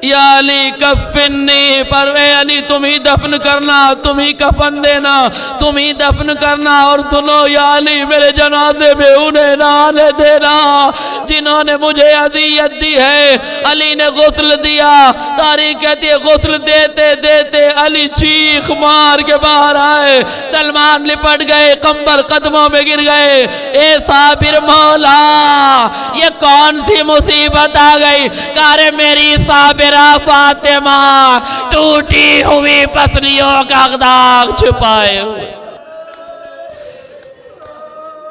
یا علی کفنی، پر اے علی تم ہی دفن کرنا، تم ہی کفن دینا، تم ہی دفن کرنا، اور سنو یا علی میرے جنازے میں انہیں نہ آنے دینا جنہوں نے مجھے اذیت دی ہے۔ علی نے غسل دیا، تاریخ کہتی ہے غسل دیتے دیتے علی چیخ مار کے باہر آئے، سلمان لپٹ گئے، قمبر قدموں میں گر گئے، اے صابر مولا یہ کون سی مصیبت آ گئی؟ کہا میری صابر فاطمہ ٹوٹی ہوئی پسلیوں کا داغ چھپائے ہوئے۔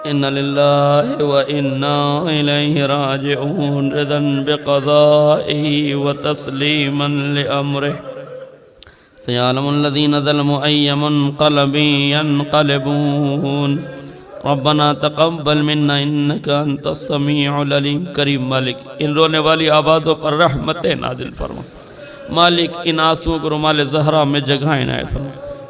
ان للہ و انا الیہ راجعون، رضا بقضائہ و تسلیما لامرہ، سیعلم الذین ظلموا ای منقلب ینقلبون، ربنا تقبل منا انکا انت السمیع العلیم۔ کریم مالک ان رونے والی آبادوں پر رحمت نازل فرما، مالک ان آنسوؤں کو رومال زہرا میں جگہ عنایت فرما،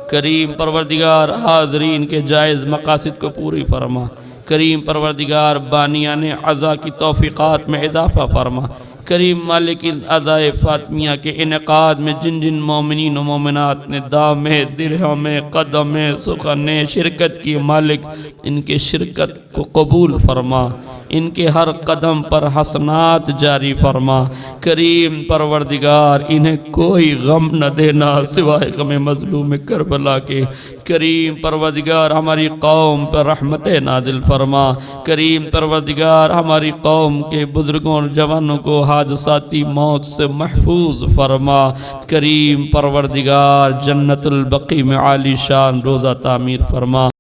کریم پروردگار حاضرین کے جائز مقاصد کو پوری فرما، کریم پروردگار بانیان عزا کی توفیقات میں اضافہ فرما، کریم مالک ان عزائے فاطمیہ کے انعقاد میں جن جن مومنین و مومنات نے دامے درہمے قدمے سخنے شرکت کی، مالک ان کے شرکت کو قبول فرما، ان کے ہر قدم پر حسنات جاری فرما۔ کریم پروردگار انہیں کوئی غم نہ دینا سوائے غم مظلوم کربلا کے۔ کریم پروردگار ہماری قوم پر رحمت نازل فرما۔ کریم پروردگار ہماری قوم کے بزرگوں اور جوانوں کو حادثاتی موت سے محفوظ فرما۔ کریم پروردگار جنت البقیع میں عالی شان روضہ تعمیر فرما۔